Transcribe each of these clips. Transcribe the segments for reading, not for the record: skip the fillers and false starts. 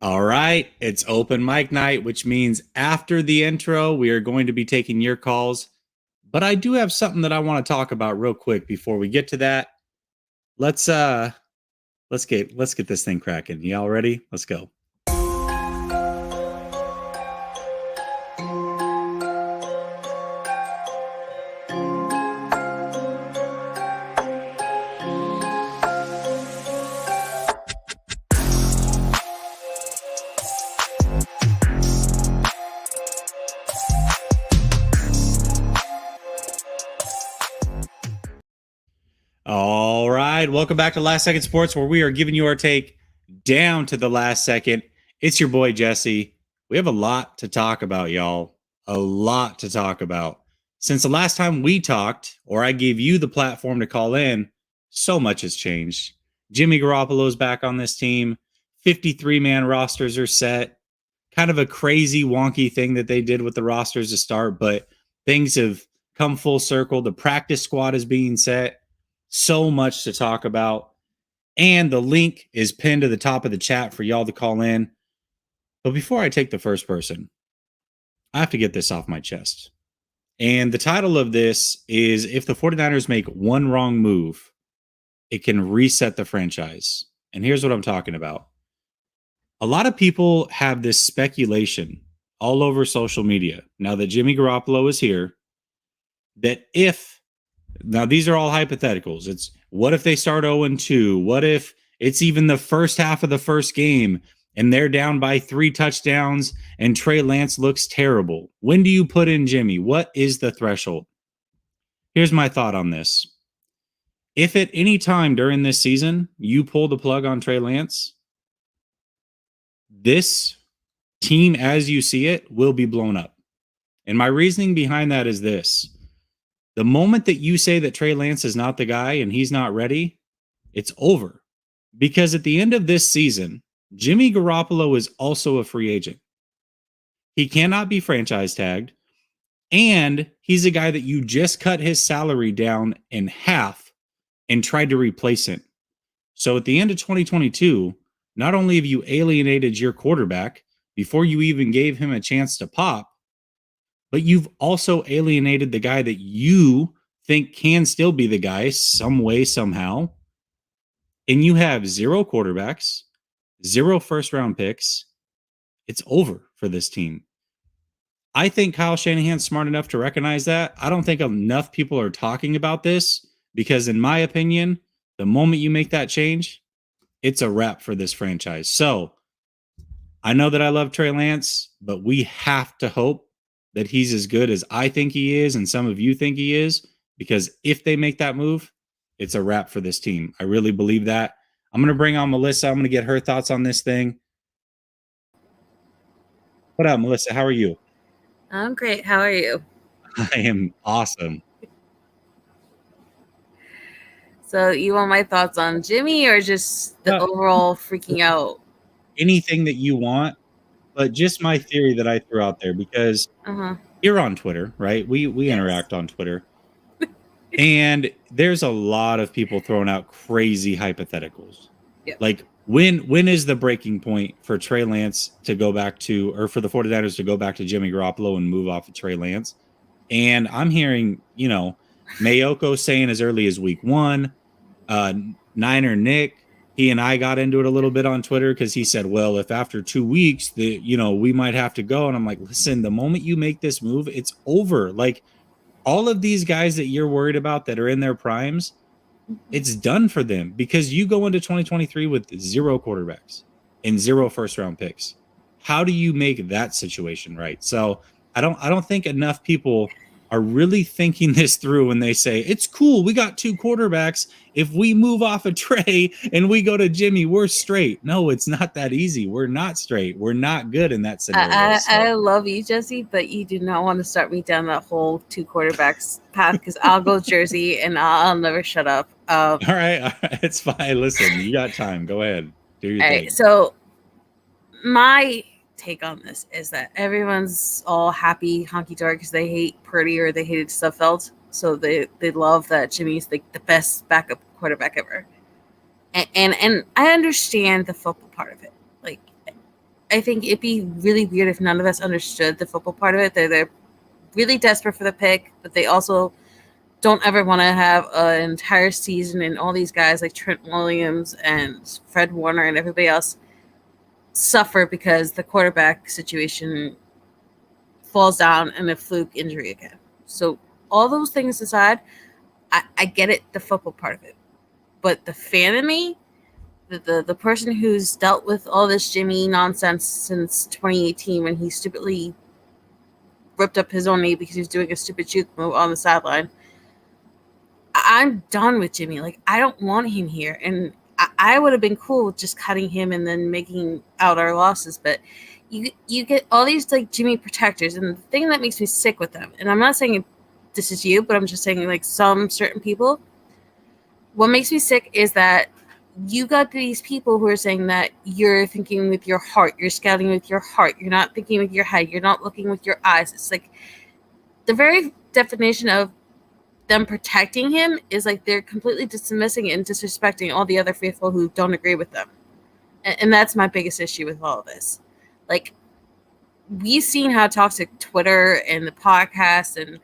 All right, it's open mic night, which means after the intro, we are going to be taking your calls. But I do have something that I want to talk about real quick before we get to that. Let's uh let's get this thing cracking. Y'all ready? Let's go. All right, welcome back to Last Second Sports, where we are giving you our take down to the last second. It's your boy Jesse. We have a lot to talk about, y'all. A lot to talk about. Since the last time we talked, or I gave you the platform to call in, so much has changed. Jimmy Garoppolo's back on this team. 53-man rosters are set. Kind of a crazy, wonky thing that they did with the rosters to start, but things have come full circle. The practice squad is being set. So much to talk about. And the link is pinned to the top of the chat for y'all to call in. But before I take the first person, I have to get this off my chest. And the title of this is If the 49ers make one wrong move, it can reset the franchise. And here's what I'm talking about. A lot of people have this speculation all over social media now that Jimmy Garoppolo is here that if now these are all hypotheticals. It's what if they start 0-2? What if it's even the first half of the first game and they're down by 3 touchdowns and Trey Lance looks terrible? When do you put in Jimmy? What is the threshold? Here's my thought on this. If at any time during this season you pull the plug on Trey Lance, this team as you see it will be blown up. And my reasoning behind that is this. The moment that you say that Trey Lance is not the guy and he's not ready, it's over. Because at the end of this season, Jimmy Garoppolo is also a free agent. He cannot be franchise tagged. And he's a guy that you just cut his salary down in half and tried to replace him. So at the end of 2022, not only have you alienated your quarterback before you even gave him a chance to pop, but you've also alienated the guy that you think can still be the guy some way, somehow. And you have 0 quarterbacks, 0 first-round picks. It's over for this team. I think Kyle Shanahan's smart enough to recognize that. I don't think enough people are talking about this because, in my opinion, the moment you make that change, it's a wrap for this franchise. So I know that I love Trey Lance, but we have to hope that he's as good as I think he is and some of you think he is, because if they make that move, it's a wrap for this team. I really believe that. I'm going to bring on Melissa. I'm going to get her thoughts on this thing. What up, Melissa? How are you? I'm great. How are you? I am awesome. So you want my thoughts on Jimmy or just the overall freaking out? Anything that you want, but just my theory that I threw out there, because you're on Twitter, right? We interact on Twitter. And there's a lot of people throwing out crazy hypotheticals. Yep. Like when is the breaking point for Trey Lance to go back to, or for the 49ers to go back to Jimmy Garoppolo and move off of Trey Lance? And I'm hearing, Mayoko saying as early as week 1, Niner Nick, he and I got into it a little bit on Twitter because he said, well, if after 2 weeks we might have to go. And I'm like, listen, the moment you make this move, it's over. Like, all of these guys that you're worried about that are in their primes, it's done for them because you go into 2023 with 0 quarterbacks and 0 first-round picks. How do you make that situation right? So I don't think enough people are really thinking this through when they say it's cool. We got 2 quarterbacks. If we move off a Trey and we go to Jimmy, we're straight. No, it's not that easy. We're not straight. We're not good in that scenario. I love you, Jesse, but you do not want to start me down that whole 2 quarterbacks path because I'll go Jersey and I'll never shut up. All right, it's fine. Listen, you got time. Go ahead. Do your thing. Right, so my take on this is that everyone's all happy honky-dory because they hate Purdy or they hated Sudfeld, so they love that Jimmy's like the best backup quarterback ever, and I understand the football part of it. Like, I think it'd be really weird if none of us understood the football part of it. They're really desperate for the pick, but they also don't ever want to have an entire season and all these guys like Trent Williams and Fred Warner and everybody else suffer because the quarterback situation falls down in a fluke injury again. So all those things aside, I get it, the football part of it. But the fan in me, the person who's dealt with all this Jimmy nonsense since 2018 when he stupidly ripped up his own knee because he was doing a stupid juke move on the sideline. I'm done with Jimmy. Like, I don't want him here. And I would have been cool with just cutting him and then making out our losses. But you get all these, like, Jimmy protectors. And the thing that makes me sick with them, and I'm not saying this is you, but I'm just saying, like, some certain people, what makes me sick is that you got these people who are saying that you're thinking with your heart, you're scouting with your heart, you're not thinking with your head, you're not looking with your eyes. It's like the very definition of them protecting him is like they're completely dismissing and disrespecting all the other faithful who don't agree with them. And that's my biggest issue with all of this. Like, we've seen how toxic Twitter and the podcast and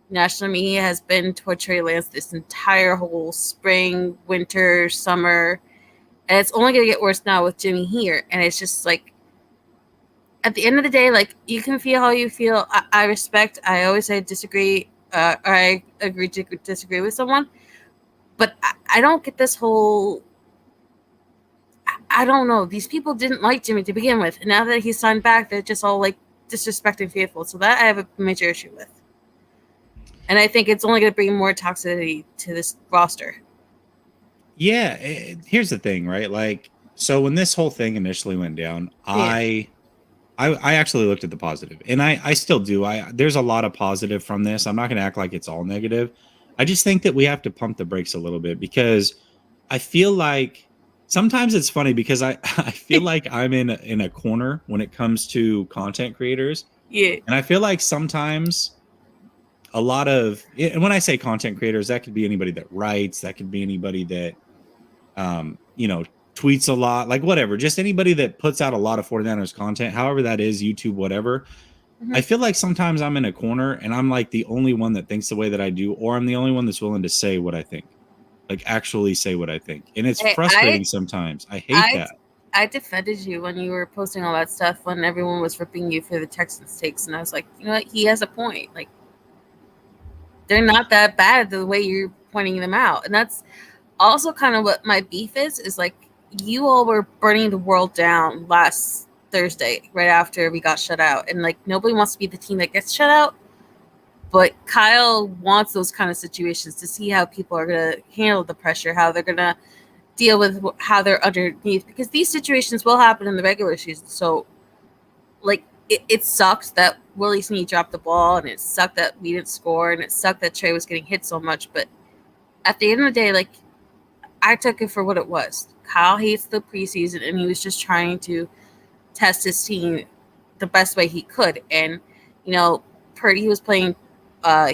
national media has been toward Trey Lance this entire whole spring, winter, summer. And it's only going to get worse now with Jimmy here. And it's just like, at the end of the day, like, you can feel how you feel. I respect. I always say disagree. Or I agree to disagree with someone. But I don't get this whole... I don't know. These people didn't like Jimmy to begin with. And now that he's signed back, they're just all, like, disrespecting faithful. So that I have a major issue with. And I think it's only going to bring more toxicity to this roster. Yeah, here's the thing, right? Like, so when this whole thing initially went down, yeah. I actually looked at the positive, and I still do. There's a lot of positive from this. I'm not going to act like it's all negative. I just think that we have to pump the brakes a little bit, because I feel like sometimes it's funny because I feel like I'm in a corner when it comes to content creators. Yeah. And I feel like sometimes a lot of, and when I say content creators, that could be anybody that writes, that could be anybody that, tweets a lot, like whatever, just anybody that puts out a lot of 49ers content, however that is, YouTube, whatever. Mm-hmm. I feel like sometimes I'm in a corner and I'm like the only one that thinks the way that I do, or I'm the only one that's willing to say what I think, like actually say what I think. And it's frustrating sometimes. I hate that. I defended you when you were posting all that stuff when everyone was ripping you for the Texans takes. And I was like, you know what? He has a point. Like, they're not that bad the way you're pointing them out. And that's also kind of what my beef is like, you all were burning the world down last Thursday, right after we got shut out. And like, nobody wants to be the team that gets shut out. But Kyle wants those kind of situations to see how people are going to handle the pressure, how they're going to deal with how they're underneath, because these situations will happen in the regular season. So, like, it sucked that Willie Snead dropped the ball, and it sucked that we didn't score, and it sucked that Trey was getting hit so much. But at the end of the day, like, I took it for what it was. Kyle hates the preseason, and he was just trying to test his team the best way he could. And, Purdy was playing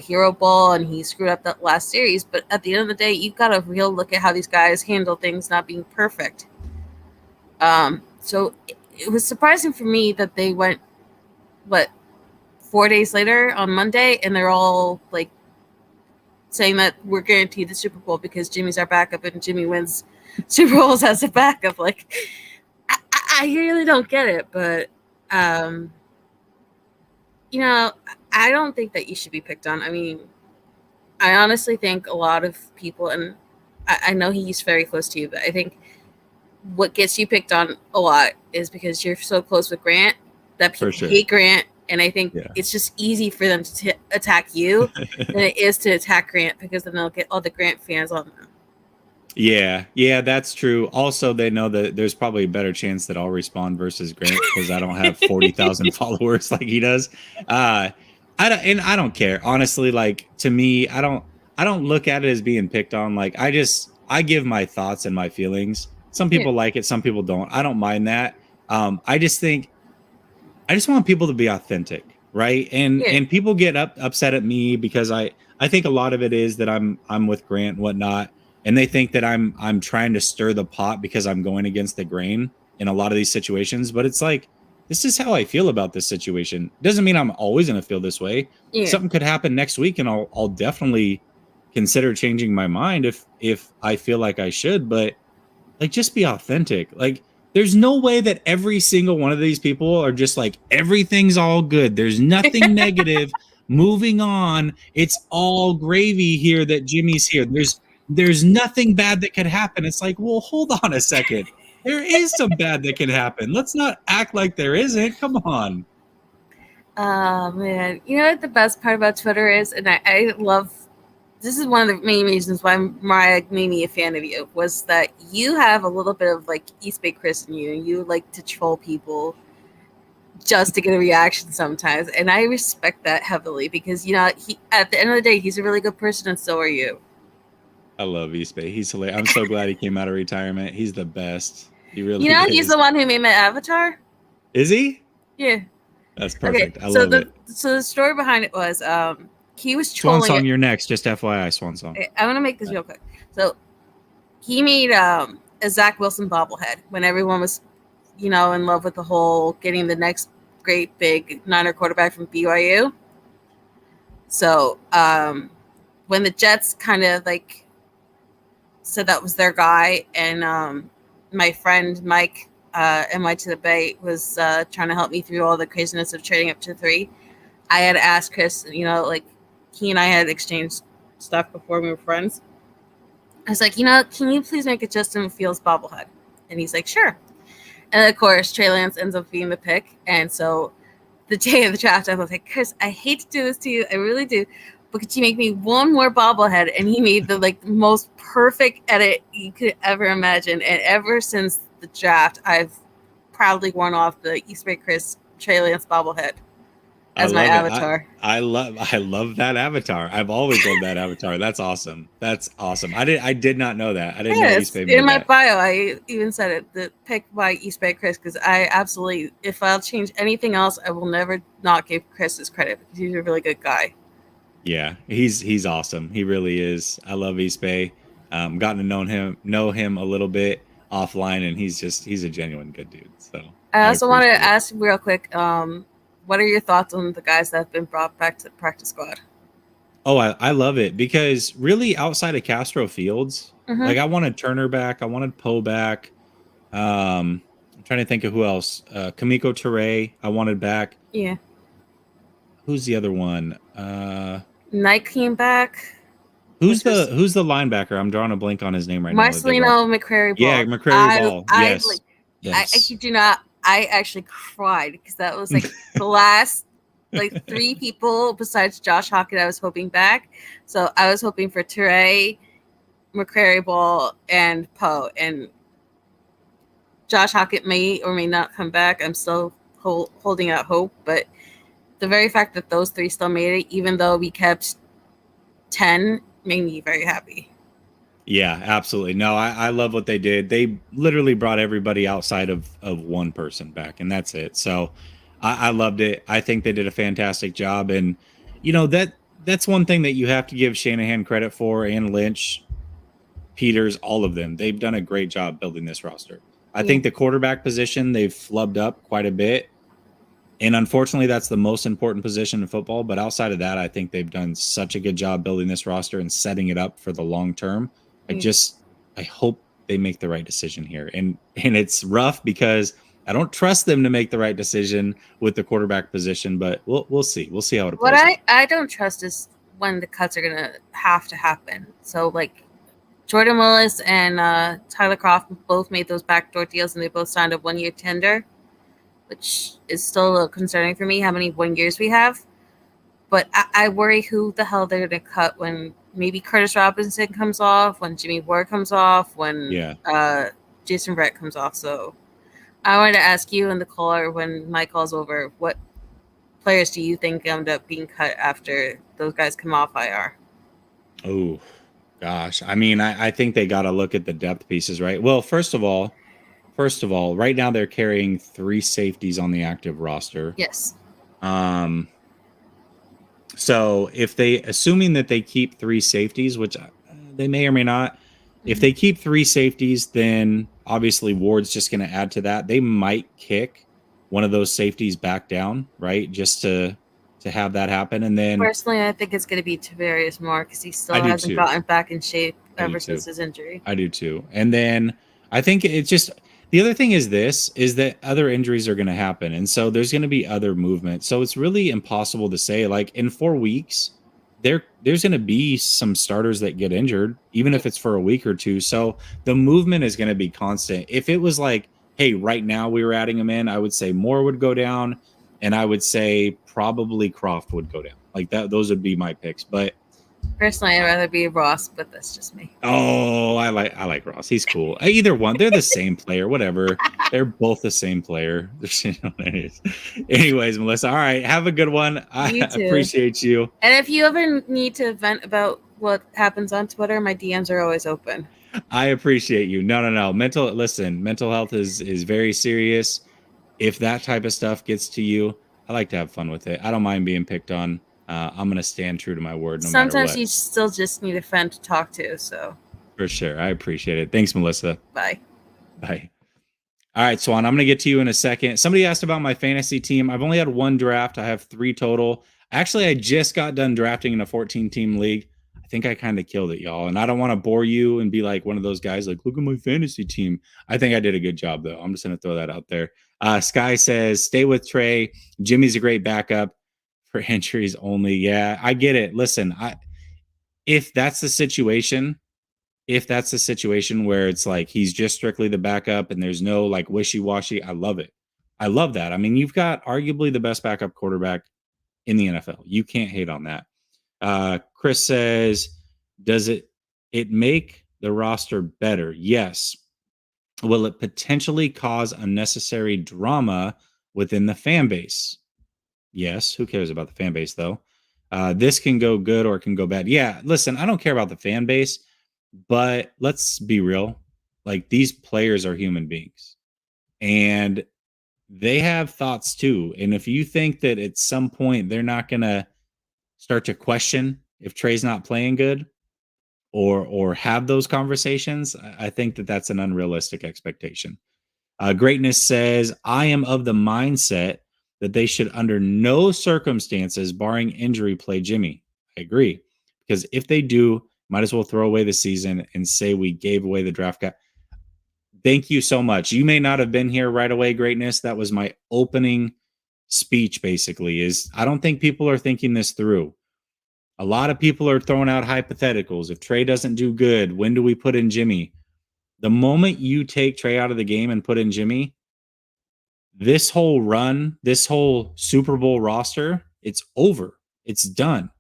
hero ball, and he screwed up that last series. But at the end of the day, you've got a real look at how these guys handle things not being perfect. So it was surprising for me that they went, 4 days later on Monday, and they're all like saying that we're guaranteed the Super Bowl because Jimmy's our backup and Jimmy wins Super Bowls as a backup. Like, I really don't get it, but I don't think that you should be picked on. I mean, I honestly think a lot of people, and I know he's very close to you, but I think what gets you picked on a lot is because you're so close with Grant that people hate Grant. And I think it's just easy for them to attack you than it is to attack Grant, because then they'll get all the Grant fans on them. Yeah, that's true. Also, they know that there's probably a better chance that I'll respond versus Grant because I don't have 40,000 followers like he does. I don't care, honestly. Like, to me, I don't look at it as being picked on. Like, I give my thoughts and my feelings. Some people like it, some people don't. I don't mind that. I just want people to be authentic, right? And people get upset at me because I think a lot of it is that I'm with Grant and whatnot, and they think that I'm trying to stir the pot because I'm going against the grain in a lot of these situations. But it's like, this is how I feel about this situation. Doesn't mean I'm always going to feel this way. Yeah. Something could happen next week, and I'll definitely consider changing my mind if I feel like I should. But like, just be authentic. Like, there's no way that every single one of these people are just like, everything's all good. There's nothing negative. Moving on. It's all gravy here that Jimmy's here. There's nothing bad that could happen. It's like, well, hold on a second. There is some bad that can happen. Let's not act like there isn't. Come on. Oh man, you know what the best part about Twitter is, and I love. This is one of the main reasons why Mariah made me a fan of you, was that you have a little bit of like East Bay Chris in you, and you like to troll people just to get a reaction sometimes, and I respect that heavily because you know he at the end of the day he's a really good person, and so are you. I love East Bay. He's hilarious. I'm so glad he came out of retirement. He's the best. He really You know, is. he's the one who made my avatar. Is he? Yeah. That's perfect. Okay, I love it. So the story behind it was he was Swan trolling. Song, you're next. Just FYI, Swan Song. I'm gonna make this real quick. So he made a Zach Wilson bobblehead when everyone was, you know, in love with the whole getting the next great big Niner quarterback from BYU. So when the Jets kind of like said that was their guy, and my friend Mike NY to the Bay was trying to help me through all the craziness of trading up to 3. I had asked Chris, you know, like he and I had exchanged stuff before we were friends. I was like, you know, can you please make a Justin Fields bobblehead? And he's like, sure. And of course, Trey Lance ends up being the pick. And so the day of the draft, I was like, Chris, I hate to do this to you. I really do. But could you make me one more bobblehead? And he made the like most perfect edit you could ever imagine. And ever since the draft, I've proudly worn off the East Bay Chris Trey Lance bobblehead as my avatar. I love that avatar. I've always loved that avatar. That's awesome. That's awesome. I did not know that. I didn't know East Bay made in my that. bio, I even said it, the pick by East Bay Chris, because I absolutely, if I'll change anything else, I will never not give Chris his credit because he's a really good guy. Yeah, he's awesome. He really is. I love East Bay. Gotten to know him a little bit offline, and he's a genuine good dude. So I also want to ask real quick, what are your thoughts on the guys that have been brought back to the practice squad? Oh, I love it because really outside of Castro Fields, like I wanted Turner back, I wanted Poe back. I'm trying to think of who else. Kamiko Toure, I wanted back. Yeah. Who's the other one? Knight came back. Who's the linebacker? I'm drawing a blank on his name right now. Marcelino McCrary Ball. Yeah, McCrary Ball. Yes. I kid you not, I actually cried because that was like the last like 3 people besides Josh Hockett I was hoping back. So I was hoping for Toure, McCrary Ball, and Poe. And Josh Hockett may or may not come back. I'm still holding out hope, but the very fact that those 3 still made it, even though we kept 10, made me very happy. Yeah, absolutely. No, I love what they did. They literally brought everybody outside of one person back, and that's it. So I loved it. I think they did a fantastic job. And, you know, that's one thing that you have to give Shanahan credit for, and Lynch, Peters, all of them. They've done a great job building this roster. I think the quarterback position, they've flubbed up quite a bit. And unfortunately, that's the most important position in football. But outside of that, I think they've done such a good job building this roster and setting it up for the long term. I hope they make the right decision here. And it's rough because I don't trust them to make the right decision with the quarterback position, but we'll see. We'll see how it plays. What I don't trust is when the cuts are going to have to happen. So, like, Jordan Willis and Tyler Croft both made those backdoor deals, and they both signed a 1-year tender, which is still a little concerning for me how many 1 years we have. But I worry who the hell they're going to cut when maybe Curtis Robinson comes off, when Jimmy Ward comes off, when Jason Verrett comes off. So I wanted to ask you and the caller when my call's over, what players do you think end up being cut after those guys come off IR? Oh, gosh. I mean, I think they got to look at the depth pieces, right? Well, first of all, right now they're carrying 3 safeties on the active roster. Yes. So assuming that they keep 3 safeties, which they may or may not, if they keep 3 safeties, then obviously Ward's just going to add to that. They might kick one of those safeties back down, right? Just to have that happen. And then personally, I think it's going to be Tavarius Moore because he still I do hasn't too. gotten back in shape I do ever too. since his injury. I do too. And then I think it's just the other thing is that other injuries are going to happen. And so there's going to be other movement. So it's really impossible to say, like, in 4 weeks, there's going to be some starters that get injured, even if it's for a week or two. So the movement is going to be constant. If it was like, hey, right now we were adding them in, I would say Moore would go down, and I would say probably Croft would go down. Like that, those would be my picks. But Personally, I'd rather be Ross, but that's just me. oh, I like Ross. He's cool. Either one, they're the same player. Whatever. They're both the same player. Anyways, Melissa. All right, have a good one. I You too. appreciate you. And if you ever need to vent about what happens on Twitter, my DMs are always open. I appreciate you. No. Mental health is very serious. If that type of stuff gets to you, I like to have fun with it. I don't mind being picked on. I'm gonna stand true to my word no matter what. Sometimes you still just need a friend to talk to. So for sure, I appreciate it. Thanks, Melissa. Bye. Bye. All right, Swan, I'm going to get to you in a second. Somebody asked about my fantasy team. I've only had one draft. I have 3 total. Actually, I just got done drafting in a 14-team league. I think I kind of killed it, y'all. And I don't want to bore you and be like one of those guys like, look at my fantasy team. I think I did a good job, though. I'm just going to throw that out there. Sky says, stay with Trey. Jimmy's a great backup for injuries only. Yeah, I get it. Listen, if that's the situation where it's like he's just strictly the backup and there's no like wishy-washy, I love it. I love that. I mean, you've got arguably the best backup quarterback in the NFL. You can't hate on that. Chris says, does it make the roster better? Yes. Will it potentially cause unnecessary drama within the fan base? Yes. Who cares about the fan base, though? This can go good or it can go bad. Yeah, listen, I don't care about the fan base. But let's be real. Like, these players are human beings and they have thoughts too. And if you think that at some point they're not going to start to question if Trey's not playing good or have those conversations, I think that that's an unrealistic expectation. Greatness says, I am of the mindset that they should under no circumstances, barring injury, play Jimmy. I agree. Because if they do, might as well throw away the season and say we gave away the draft guy. Thank you so much. You may not have been here right away, Greatness. That was my opening speech, basically, is I don't think people are thinking this through. A lot of people are throwing out hypotheticals. If Trey doesn't do good, when do we put in Jimmy? The moment you take Trey out of the game and put in Jimmy, this whole run, this whole Super Bowl roster, it's over. It's done.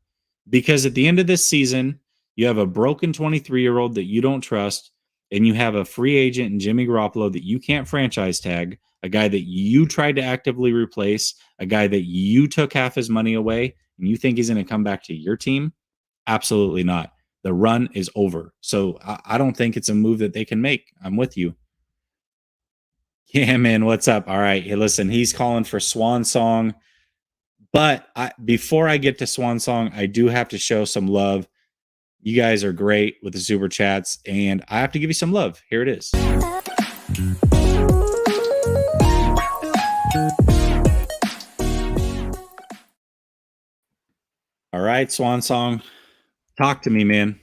Because at the end of this season, you have a broken 23-year-old that you don't trust, and you have a free agent in Jimmy Garoppolo that you can't franchise tag, a guy that you tried to actively replace, a guy that you took half his money away, and you think he's going to come back to your team? Absolutely not. The run is over. So I don't think it's a move that they can make. I'm with you. Yeah, man, what's up? All right. Hey, listen, he's calling for Swan Song. But before I get to Swan Song, I do have to show some love. You guys are great with the super chats, and I have to give you some love. Here it is. All right, Swan Song, talk to me, man.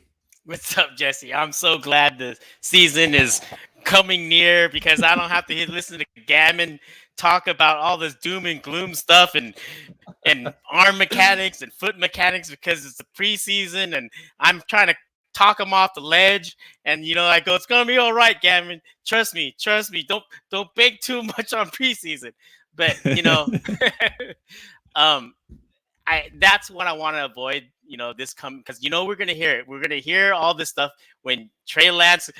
What's up, Jesse? I'm so glad the season is coming near because I don't have to listen to Gammon talk about all this doom and gloom stuff and arm mechanics and foot mechanics because it's the preseason and I'm trying to talk him off the ledge. And I go, it's gonna be all right, Gammon. Trust me. Don't bake too much on preseason. But that's what I want to avoid. This because we're gonna hear it. We're gonna hear all this stuff when Trey Lance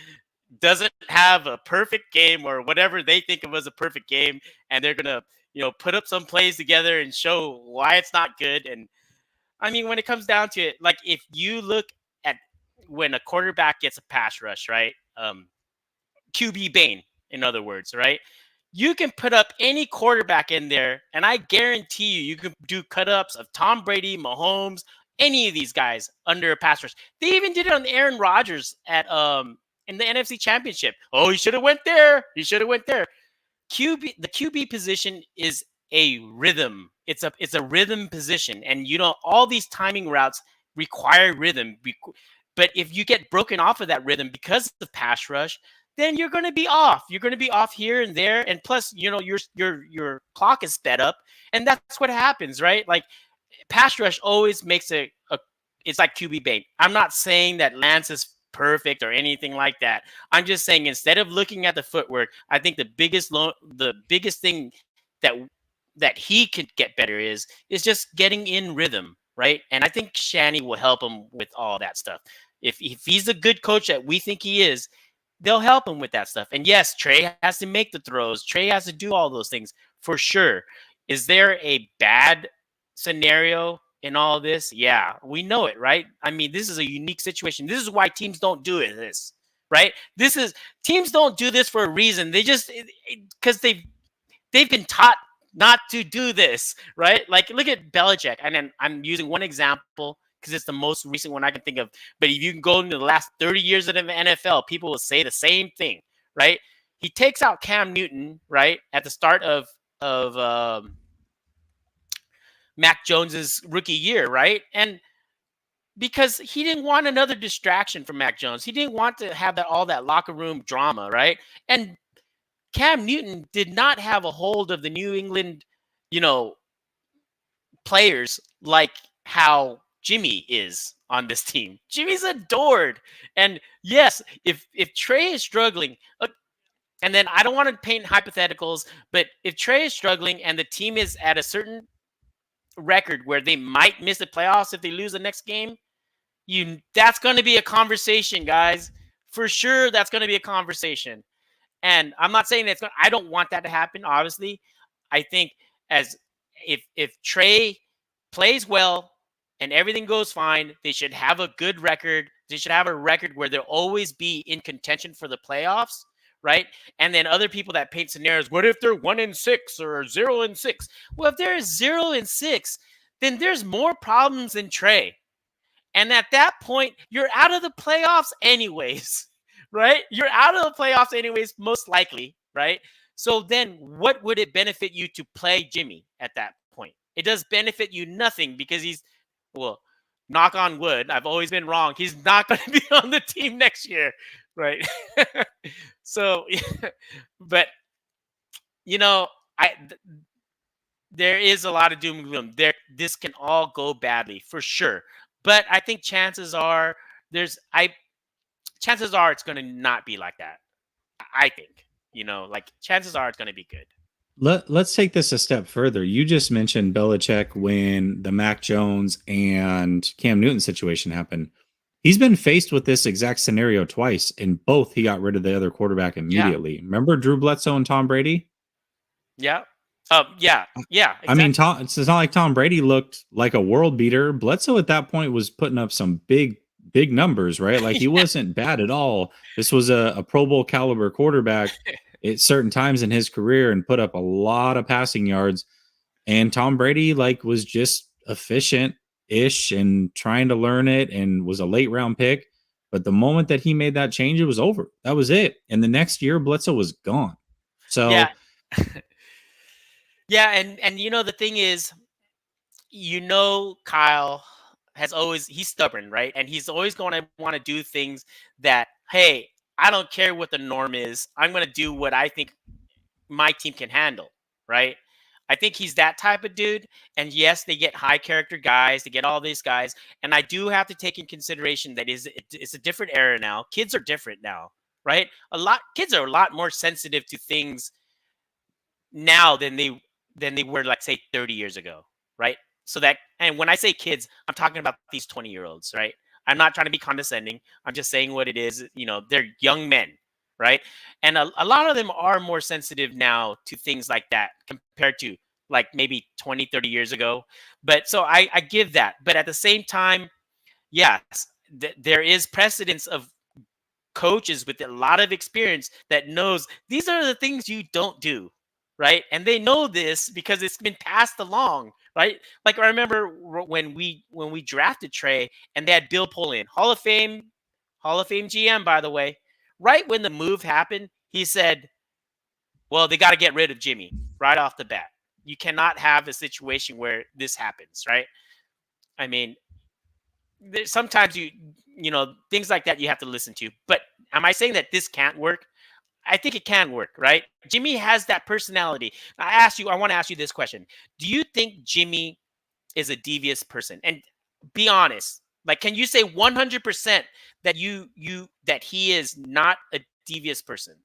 doesn't have a perfect game or whatever they think of as a perfect game, and they're gonna put up some plays together and show why it's not good. And I mean, when it comes down to it, like if you look at when a quarterback gets a pass rush, right? QB Bane, in other words, right? You can put up any quarterback in there, and I guarantee you can do cut-ups of Tom Brady, Mahomes, any of these guys under a pass rush. They even did it on Aaron Rodgers at in the NFC Championship. Oh, he should have went there. the QB position is a rhythm. It's a rhythm position, and all these timing routes require rhythm. But if you get broken off of that rhythm because of pass rush, then you're going to be off. You're going to be off here and there, and plus, your clock is sped up, and that's what happens, right? Like pass rush always makes it's like QB bait. I'm not saying that Lance is perfect or anything like that. I'm just saying instead of looking at the footwork, I think the biggest thing that he could get better is just getting in rhythm, right? And I think Shanny will help him with all that stuff. If he's a good coach that we think he is, they'll help him with that stuff. And yes, Trey has to make the throws. Trey has to do all those things for sure. Is there a bad scenario in all of this? Yeah, we know it, right? I mean, this is a unique situation. This is why teams don't do this, right? Teams don't do this for a reason. They just because they've been taught not to do this, right? Like look at Belichick, and then I'm using one example because it's the most recent one I can think of. But if you can go into the last 30 years of the NFL, people will say the same thing, right? He takes out Cam Newton, right, at the start of Mac Jones's rookie year, right? And because he didn't want another distraction from Mac Jones. He didn't want to have all that locker room drama, right? And Cam Newton did not have a hold of the New England, players like how Jimmy is on this team. Jimmy's adored. And yes, if Trey is struggling, and then I don't want to paint hypotheticals, but if Trey is struggling and the team is at a certain record where they might miss the playoffs if they lose the next game, that's going to be a conversation, guys. For sure, that's going to be a conversation. And I'm not saying I don't want that to happen, obviously. I think if Trey plays well and everything goes fine, they should have a good record. They should have a record where they'll always be in contention for the playoffs, right? And then other people that paint scenarios, what if they're 1-6 or 0-6? Well, if they're 0-6, then there's more problems than Trey. And at that point, you're out of the playoffs anyways, right? You're out of the playoffs anyways, most likely, right? So then what would it benefit you to play Jimmy at that point? It does benefit you nothing because knock on wood, I've always been wrong. He's not going to be on the team next year, right? So, but, there is a lot of doom and gloom. This can all go badly for sure. But I think chances are it's going to not be like that. I think, chances are it's going to be good. Let's take this a step further. You just mentioned Belichick when the Mac Jones and Cam Newton situation happened. He's been faced with this exact scenario twice. In both, he got rid of the other quarterback immediately. Yeah. Remember Drew Bledsoe and Tom Brady? Yeah. Yeah. Exactly. I mean, it's not like Tom Brady looked like a world beater. Bledsoe at that point was putting up some big numbers, right? Like he wasn't bad at all. This was a Pro Bowl caliber quarterback at certain times in his career and put up a lot of passing yards. And Tom Brady was just efficient-ish and trying to learn it and was a late round pick. But the moment that he made that change, it was over. That was it. And the next year, Bledsoe was gone. So yeah. Yeah, and the thing is, Kyle he's stubborn, right? And he's always going to want to do things that, hey, I don't care what the norm is. I'm going to do what I think my team can handle, right? I think he's that type of dude. And yes, they get high character guys, they get all these guys. And I do have to take in consideration that it's a different era now. Kids are different now, right? Kids are a lot more sensitive to things now than they were, like, say, 30 years ago, right? And when I say kids, I'm talking about these 20-year-olds, right? I'm not trying to be condescending. I'm just saying what it is. They're young men, right? And a lot of them are more sensitive now to things like that compared to maybe 20, 30 years ago. But so I give that. But at the same time, yes, there is precedence of coaches with a lot of experience that knows these are the things you don't do, right? And they know this because it's been passed along, right? Like I remember when we drafted Trey and they had Bill Polian, Hall of Fame GM, by the way. Right when the move happened, he said, Well, they got to get rid of Jimmy right off the bat. You cannot have a situation where this happens, right? I mean, sometimes things like that you have to listen to. But am I saying that this can't work? I think it can work, right? Jimmy has that personality. I want to ask you this question. Do you think Jimmy is a devious person? And be honest. Like, can you say 100% that that he is not a devious person?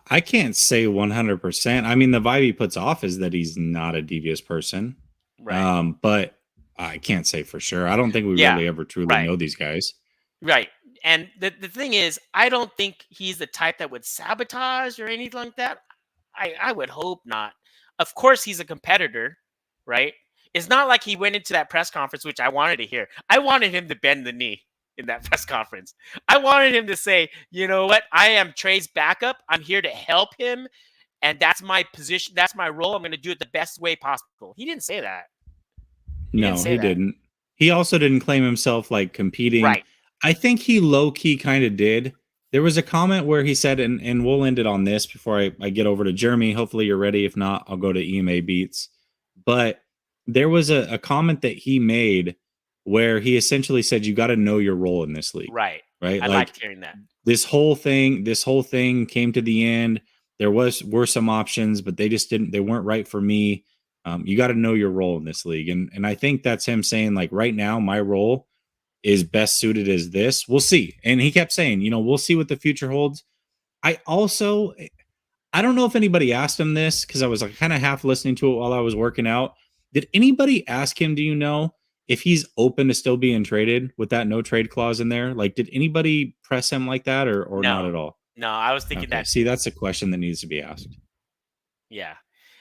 I can't say 100%. I mean, the vibe he puts off is that he's not a devious person. Right. But I can't say for sure. I don't think we Yeah. really ever truly Right. know these guys. Right. And the thing is, I don't think he's the type that would sabotage or anything like that. I would hope not. Of course, he's a competitor, right? It's not like he went into that press conference, which I wanted to hear. I wanted him to bend the knee in that press conference. I wanted him to say, you know what? I am Trey's backup. I'm here to help him. And that's my position. That's my role. I'm going to do it the best way possible. He didn't say that. He didn't. He also didn't claim himself like competing. Right. I think he low key kind of did. There was a comment where he said, and we'll end it on this before I get over to Jeremy. Hopefully you're ready. If not, I'll go to EMA Beats. But there was a comment that he made where he essentially said, you got to know your role in this league. Right. Right. I liked hearing that. This whole thing came to the end. There were some options, but they weren't right for me. You got to know your role in this league. And I think that's him saying, like, right now, my role is best suited as this. We'll see. And he kept saying, we'll see what the future holds. I don't know if anybody asked him this because I was like kind of half listening to it while I was working out. Did anybody ask him, do you know, if he's open to still being traded with that no trade clause in there? Like, did anybody press him like that or No. not at all? No, I was thinking that. See, that's a question that needs to be asked. Yeah.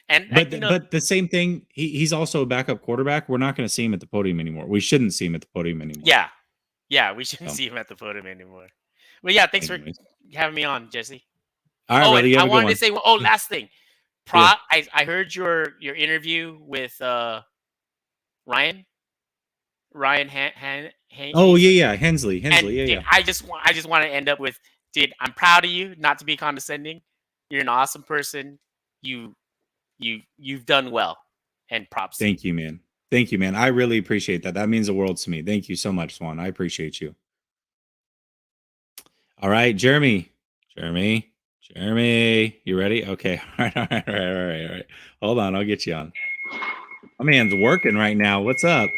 But the same thing, he's also a backup quarterback. We're not going to see him at the podium anymore. We shouldn't see him at the podium anymore. Yeah, we shouldn't see him at the podium anymore. But yeah, thanks for having me on, Jesse. All right, brother, I wanted to say, last thing. I heard your interview with Ryan. Oh yeah, Hensley. Yeah. I just want to end up with, dude, I'm proud of you, not to be condescending. You're an awesome person. You've done well, and props. Thank you, man. I really appreciate that. That means the world to me. Thank you so much, Swan. I appreciate you. All right, Jeremy, you ready? Okay. All right. Hold on, I'll get you on. My man's working right now. What's up?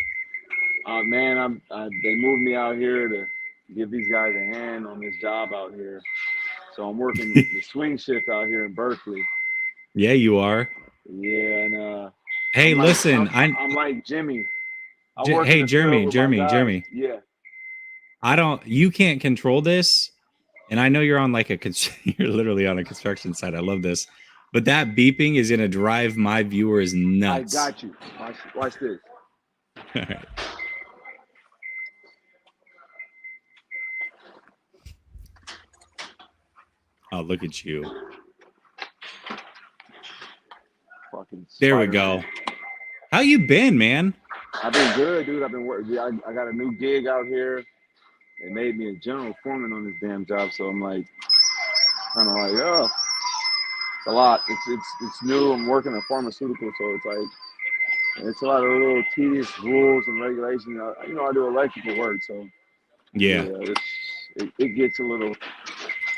Man, they moved me out here to give these guys a hand on this job out here. So I'm working the swing shift out here in Berkeley. Yeah, you are. Yeah, and hey, listen, I'm like Jimmy. Hey, Jeremy. Yeah. You can't control this. And I know you're on you're literally on a construction site. I love this. But that beeping is going to drive my viewers nuts. I got you. Watch this. All right. Oh, look at you. Fucking there we go. How you been, man? I've been good, dude. I've been working. I got a new gig out here. They made me a general foreman on this damn job, so I'm like, kind of like, oh, it's a lot. It's new. I'm working in pharmaceutical, so it's like, it's a lot of little tedious rules and regulations. I do electrical work, so yeah, it gets a little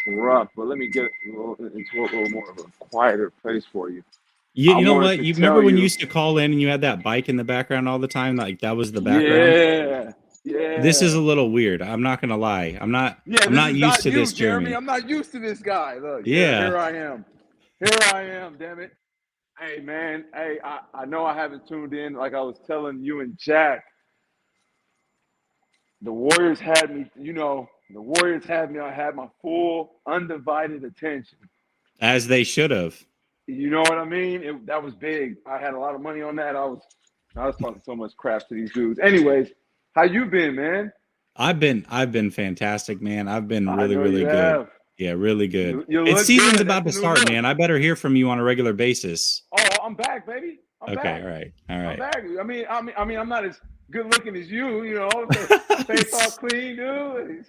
rough. But let me get into a little more of a quieter place for you. You know what? You remember when you used to call in and you had that bike in the background all the time? Like that was the background. Yeah. This is a little weird. I'm not gonna lie. I'm not used to this, Jeremy. I'm not used to this guy. Look. Yeah. Here I am. Damn it. Hey man. Hey, I know I haven't tuned in. Like I was telling you and Jack, the Warriors had me. I had my full, undivided attention. As they should have. You know what I mean? That was big. I had a lot of money on that. I was talking so much crap to these dudes. Anyways, how you been, man? I've been fantastic, man. I've been really good. Yeah, really good. It's season's about to start, man. I better hear from you on a regular basis. Oh, I'm back, baby. I'm back. All right. I'm back. I mean, I'm not as good looking as you. Face all clean, dude.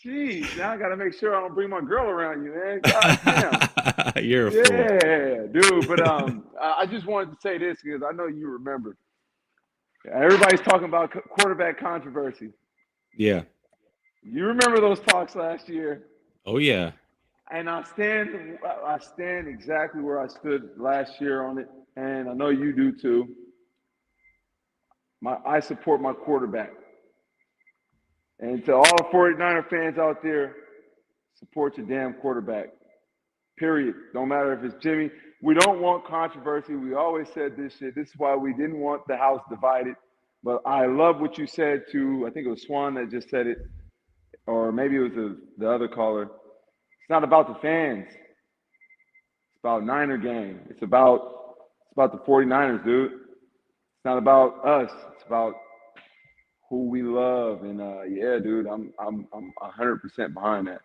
Jeez, now I got to make sure I don't bring my girl around you, man. God damn. You're a fool. Yeah, dude. But I just wanted to say this because I know you remember. Everybody's talking about quarterback controversy. Yeah. You remember those talks last year? Oh yeah. And I stand exactly where I stood last year on it, and I know you do too. I support my quarterback. And to all 49er fans out there, support your damn quarterback. Period. Don't matter if it's Jimmy. We don't want controversy. We always said this shit. This is why we didn't want the house divided. But I love what you said to, I think it was Swan that just said it, or maybe it was the other caller. It's not about the fans. It's about Niner gang. It's about the 49ers, dude. It's not about us. It's about who we love. And yeah, dude, I'm 100% behind that.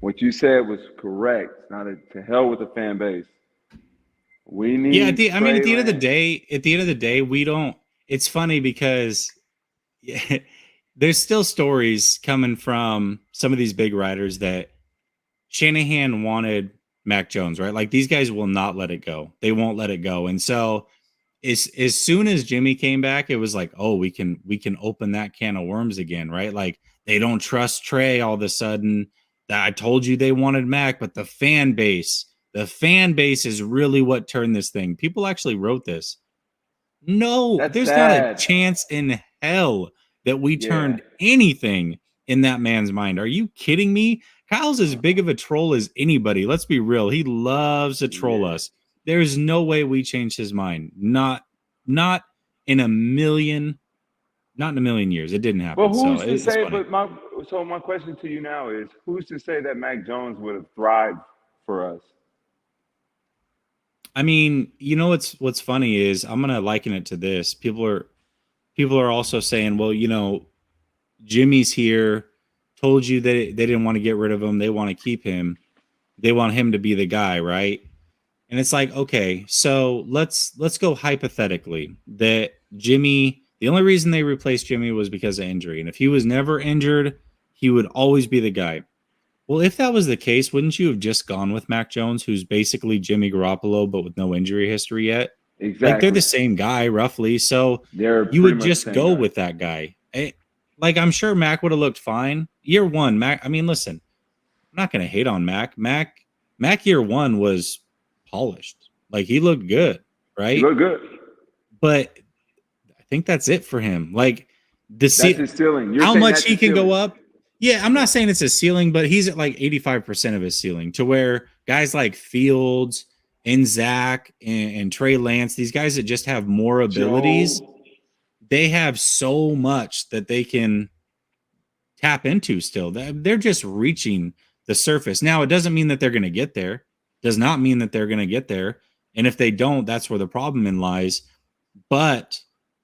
What you said was correct. It's not to hell with the fan base. We need. Yeah, at the end of the day, we don't. It's funny because there's still stories coming from some of these big writers that Shanahan wanted Mac Jones, right? Like these guys will not let it go. They won't let it go. And so as soon as Jimmy came back, it was like, oh, we can open that can of worms again, right? Like they don't trust Trey all of a sudden. That I told you they wanted Mac, but the fan base is really what turned this thing. People actually wrote this. No, there's not a chance in hell that we turned anything in that man's mind. Are you kidding me? Kyle's as big of a troll as anybody. Let's be real. He loves to troll us. There's no way we changed his mind. Not in a million years. It didn't happen. Well, who's to say? But my question to you now is, who's to say that Mac Jones would have thrived for us? I mean, you know what's funny is I'm gonna liken it to this. People are also saying, well, you know, Jimmy's here. Told you that they didn't want to get rid of him. They want to keep him. They want him to be the guy, right? And it's like, okay, so let's go hypothetically that Jimmy. The only reason they replaced Jimmy was because of injury, and if he was never injured, he would always be the guy. Well, if that was the case, wouldn't you have just gone with Mac Jones, who's basically Jimmy Garoppolo, but with no injury history yet? Exactly. Like they're the same guy, roughly. So you would just go with that guy. Like I'm sure Mac would have looked fine. Year one, Mac. I mean, listen, I'm not going to hate on Mac. Mac year one was polished. Like he looked good, right? He looked good. But I think that's it for him. Like that's his ceiling. How much he can go up. Yeah, I'm not saying it's a ceiling, but he's at like 85% of his ceiling, to where guys like Fields and Zach and Trey Lance, these guys that just have more abilities, they have so much that they can tap into still. They're just reaching the surface. Now, it doesn't mean that they're going to get there. Does not mean that they're going to get there. And if they don't, that's where the problem lies. But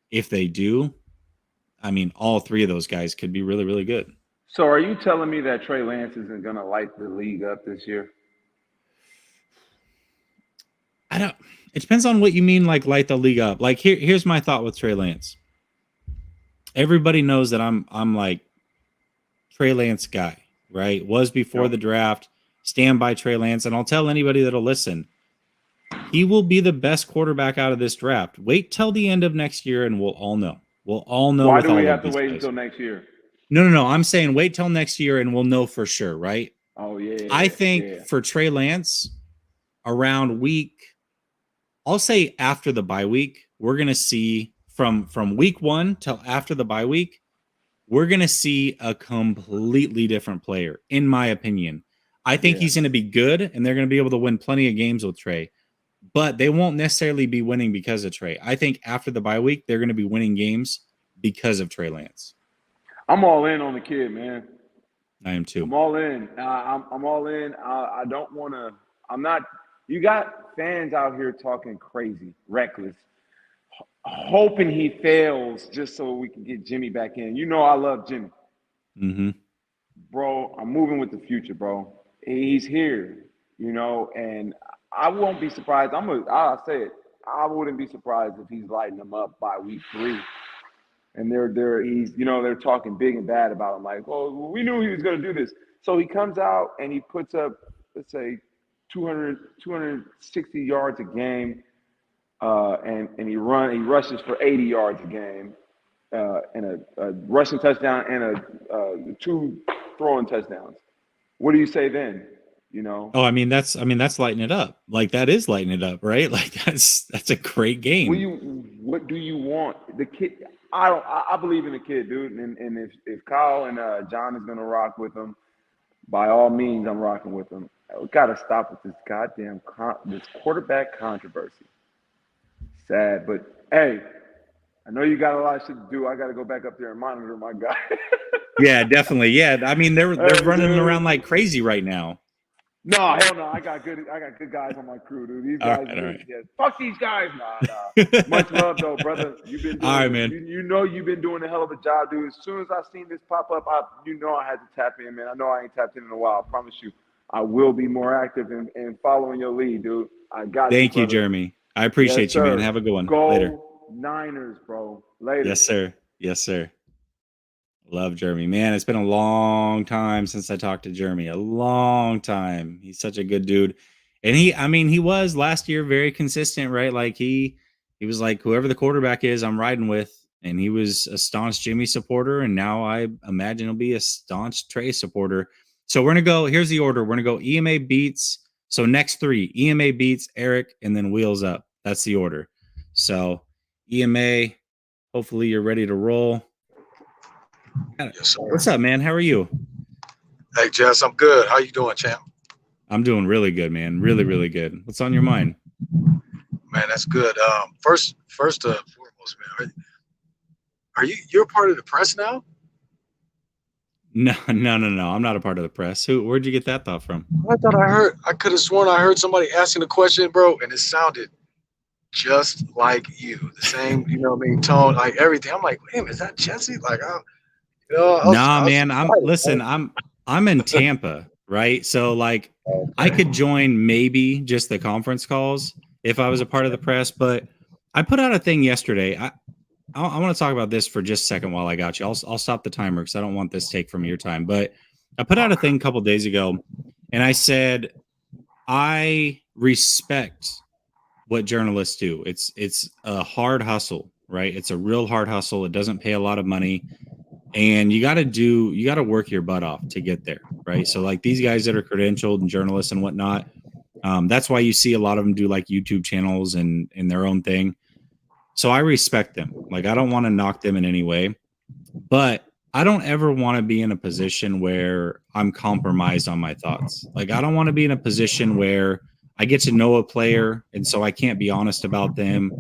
if they do, I mean, all three of those guys could be really, really good. So are you telling me that Trey Lance isn't going to light the league up this year? It depends on what you mean, like light the league up. Like here's my thought with Trey Lance. Everybody knows that I'm like Trey Lance guy, right? Was before the draft. Stand by Trey Lance. And I'll tell anybody that'll listen, he will be the best quarterback out of this draft. Wait till the end of next year and we'll all know. We'll all know. Why do we have to wait until next year? No. I'm saying wait till next year and we'll know for sure, right? Oh, yeah. I think for Trey Lance, around I'll say after the bye week, we're going to see from week 1 till after the bye week, we're going to see a completely different player, in my opinion. I think he's going to be good, and they're going to be able to win plenty of games with Trey. But they won't necessarily be winning because of Trey. I think after the bye week, they're going to be winning games because of Trey Lance. I'm all in on the kid, man. I am too. I'm all in. I'm all in. I don't want to. I'm not. You got fans out here talking crazy, reckless, hoping he fails just so we can get Jimmy back in. You know I love Jimmy. Mm-hmm. Bro, I'm moving with the future, bro. He's here, you know, and I won't be surprised. I'll say it. I wouldn't be surprised if he's lighting them up by week 3. And they're talking big and bad about him. Like, oh, we knew he was going to do this. So he comes out and he puts up, let's say, 260 yards a game, and he rushes for 80 yards a game, and a rushing touchdown and 2 throwing touchdowns. What do you say then? You know? Oh, I mean that's lighting it up. Like that is lighting it up, right? Like that's a great game. What do you want? The kid, I believe in the kid, dude. And if Kyle and John is gonna rock with him, by all means, I'm rocking with him. We gotta stop with this goddamn this quarterback controversy. Sad, but hey, I know you got a lot of shit to do. I gotta go back up there and monitor my guy. Yeah, definitely. Yeah, I mean they're running around like crazy right now. No, hell no. I got good guys on my crew, dude. These guys, all right. Yeah, fuck these guys. Nah. Much love though, brother. You've been doing, all right, man. You know you've been doing a hell of a job, dude. As soon as I seen this pop up, I had to tap in, man. I know I ain't tapped in a while. I promise you, I will be more active in following your lead, dude. I got Thank you, brother. Jeremy. I appreciate you, man. Have a good one. Go Later. Niners, bro. Later. Yes, sir. Yes, sir. Love Jeremy. Man, it's been a long time since I talked to Jeremy. A long time. He's such a good dude. And he was last year very consistent, right? Like he was like, whoever the quarterback is, I'm riding with. And he was a staunch Jimmy supporter. And now I imagine he'll be a staunch Trey supporter. So we're going to go, here's the order. We're going to go EMA beats. So next 3, EMA beats, Eric, and then Wheels Up. That's the order. So EMA, hopefully you're ready to roll. Yes, sir. What's up, man? How are you? Hey, Jess, I'm good. How you doing, champ? I'm doing really good, man. Really, really good. What's on your mind? Man, that's good. First foremost, man, you're part of the press now? No. I'm not a part of the press. Where'd you get that thought from? I could have sworn I heard somebody asking a question, bro, and it sounded just like you. The same, tone, like everything. I'm like, wait, is that Jesse? Like, man. I'm in Tampa, right? So like I could join maybe just the conference calls if I was a part of the press, but I put out a thing yesterday. I want to talk about this for just a second while I got you. I'll stop the timer because I don't want this take from your time. But I put out a thing a couple days ago, and I said I respect what journalists do. It's a hard hustle, right? It's a real hard hustle. It doesn't pay a lot of money. And you got to work your butt off to get there, right? So like these guys that are credentialed and journalists and whatnot, that's why you see a lot of them do like YouTube channels and their own thing. So I respect them. Like I don't want to knock them in any way, but I don't ever want to be in a position where I'm compromised on my thoughts. Like I don't want to be in a position where I get to know a player and so I can't be honest about them,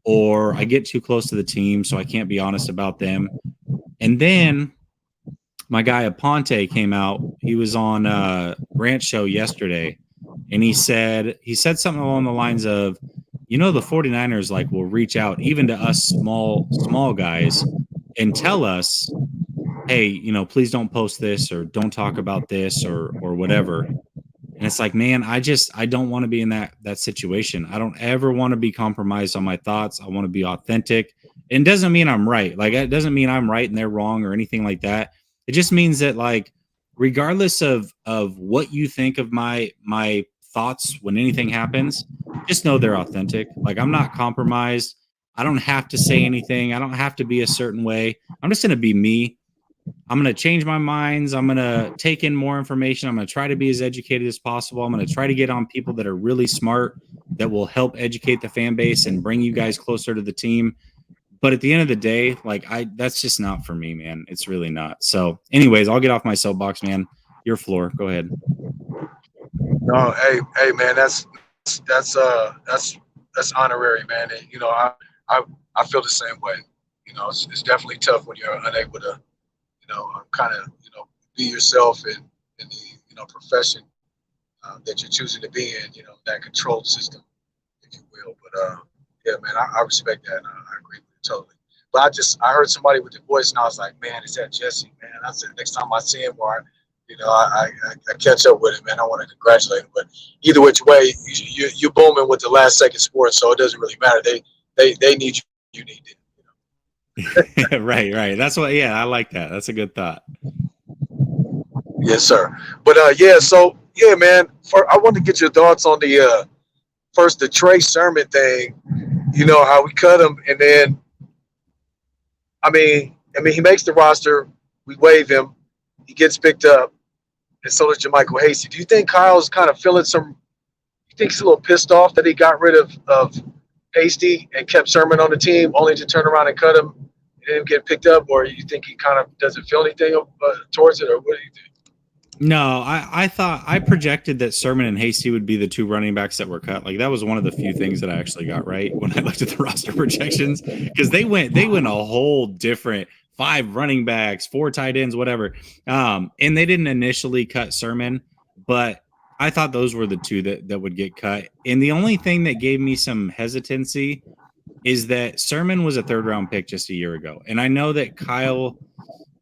or I get too close to the team so I can't be honest about them. And then my guy Aponte came out. He was on Ranch Show yesterday, and he said something along the lines of, the 49ers like will reach out even to us small guys and tell us, hey, please don't post this or don't talk about this or whatever. And it's like, man, I don't want to be in that situation. I don't ever want to be compromised on my thoughts. I want to be authentic. It doesn't mean I'm right. Like, it doesn't mean I'm right and they're wrong or anything like that. It just means that, like, regardless of what you think of my thoughts when anything happens, just know they're authentic. Like, I'm not compromised. I don't have to say anything. I don't have to be a certain way. I'm just going to be me. I'm going to change my minds. I'm going to take in more information. I'm going to try to be as educated as possible. I'm going to try to get on people that are really smart that will help educate the fan base and bring you guys closer to the team. But at the end of the day, like that's just not for me, man. It's really not. So anyways, I'll get off my soapbox, man. Your floor. Go ahead. No, hey, man, that's honorary, man. And, I feel the same way. It's definitely tough when you're unable to, kind of, be yourself in the, profession that you're choosing to be in, that control system, if you will. But yeah, man, I respect that. And I agree with you totally. But I heard somebody with the voice and I was like, man, is that Jesse, man? I said, next time I see him or, I catch up with him, man, I want to congratulate him. But either which way, you're booming with the last second sports, so it doesn't really matter. They need you. You need it. Right. That's what. Yeah, I like that. That's a good thought. Yes, sir. But man. I want to get your thoughts on the first the Trey Sermon thing. You know how we cut him, and then he makes the roster. We waive him. He gets picked up, and so does Jermichael Hasty. Do you think Kyle's kind of feeling some? You think he's a little pissed off that he got rid of Hasty and kept Sermon on the team, only to turn around and cut him and him get picked up, or you think he kind of doesn't feel anything towards it, or what do you think? No, I thought I projected that Sermon and Hasty would be the two running backs that were cut. Like that was one of the few things that I actually got right when I looked at the roster projections, because they went a whole different 5 running backs, 4 tight ends, whatever. And they didn't initially cut Sermon, but I thought those were the two that would get cut. And the only thing that gave me some hesitancy is that Sermon was a 3rd round pick just a year ago. And I know that Kyle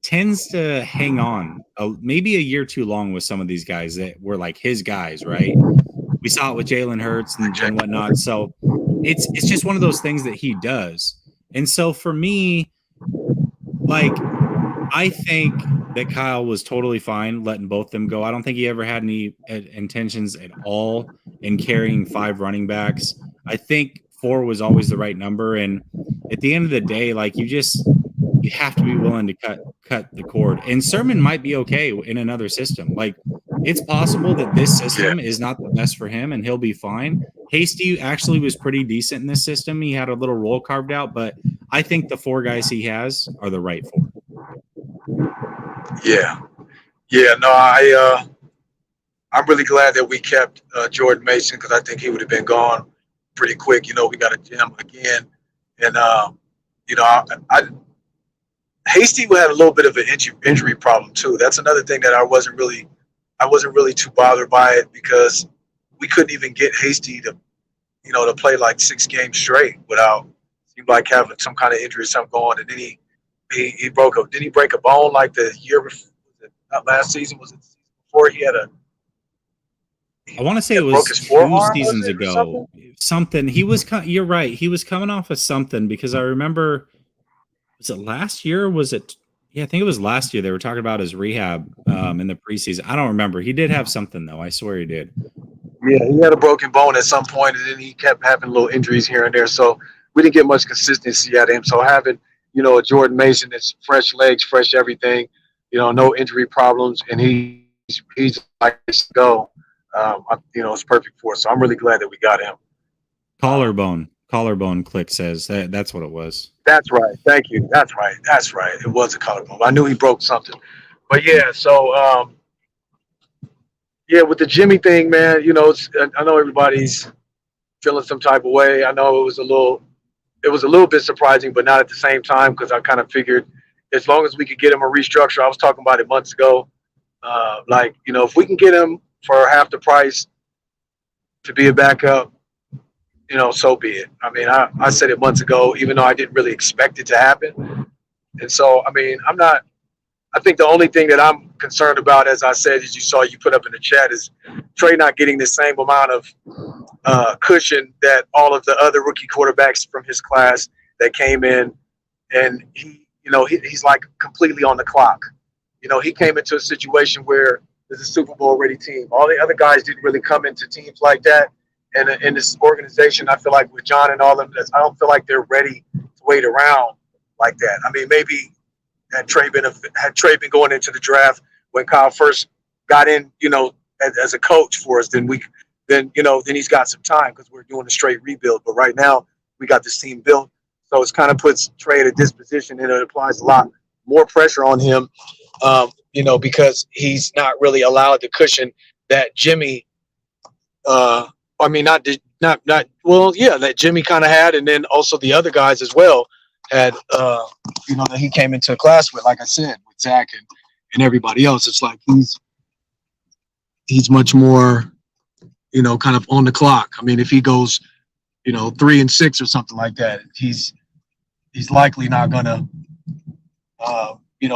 tends to hang on maybe a year too long with some of these guys that were like his guys, right? We saw it with Jalen Hurts and whatnot. So it's just one of those things that he does. And so for me, like, I think that Kyle was totally fine letting both of them go. I don't think he ever had any intentions at all in carrying 5 running backs. I think 4 was always the right number. And at the end of the day, like, you have to be willing to cut the cord. And Sermon might be okay in another system. Like, it's possible that this system is not the best for him and he'll be fine. Hasty actually was pretty decent in this system. He had a little role carved out, but I think the 4 guys he has are the right 4. Yeah. No, I'm really glad that we kept Jordan Mason, because I think he would have been gone pretty quick. You know, we got a gem again, and Hasty had a little bit of an injury problem too. That's another thing that I wasn't really too bothered by it, because we couldn't even get Hasty to play like 6 games straight without seemed like having some kind of injury or something going. And then he broke did he break a bone like the year before? Not last season, was it the season before? He had I want to say it was 2 seasons ago. Something. He was. You're right. He was coming off of something, because I remember. Was it last year? Was it? Yeah, I think it was last year. They were talking about his rehab in the preseason. I don't remember. He did have something though. I swear he did. Yeah, he had a broken bone at some point, and then he kept having little injuries here and there. So we didn't get much consistency out of him. So having a Jordan Mason that's fresh legs, fresh everything, no injury problems, and he's like to go. It's perfect for us. So I'm really glad that we got him. Collarbone click says that's what it was. That's right. Thank you. That's right. It was a collarbone. I knew he broke something. But yeah, so with the Jimmy thing, man, I know everybody's feeling some type of way. I know it was a little bit surprising, but not at the same time, because I kind of figured as long as we could get him a restructure, I was talking about it months ago. If we can get him for half the price to be a backup, so be it. I mean, I said it months ago, even though I didn't really expect it to happen. And so, I mean, I think the only thing that I'm concerned about, as I said, as you put up in the chat, is Trey not getting the same amount of cushion that all of the other rookie quarterbacks from his class that came in. And he's like completely on the clock. He came into a situation where there's a Super Bowl ready team. All the other guys didn't really come into teams like that. And in this organization, I feel like with John and all of them, I don't feel like they're ready to wait around like that. I mean, maybe had Trey been going into the draft when Kyle first got in, as a coach for us, then he's got some time, because we're doing a straight rebuild. But right now, we got this team built, so it's kind of puts Trey at a disposition, and it applies a lot more pressure on him, because he's not really allowed the cushion that Jimmy. That Jimmy kind of had, and then also the other guys as well had, that he came into a class with, like I said, with Zach and everybody else. It's like he's much more, kind of on the clock. I mean, if he goes, 3-6 or something like that, he's likely not gonna,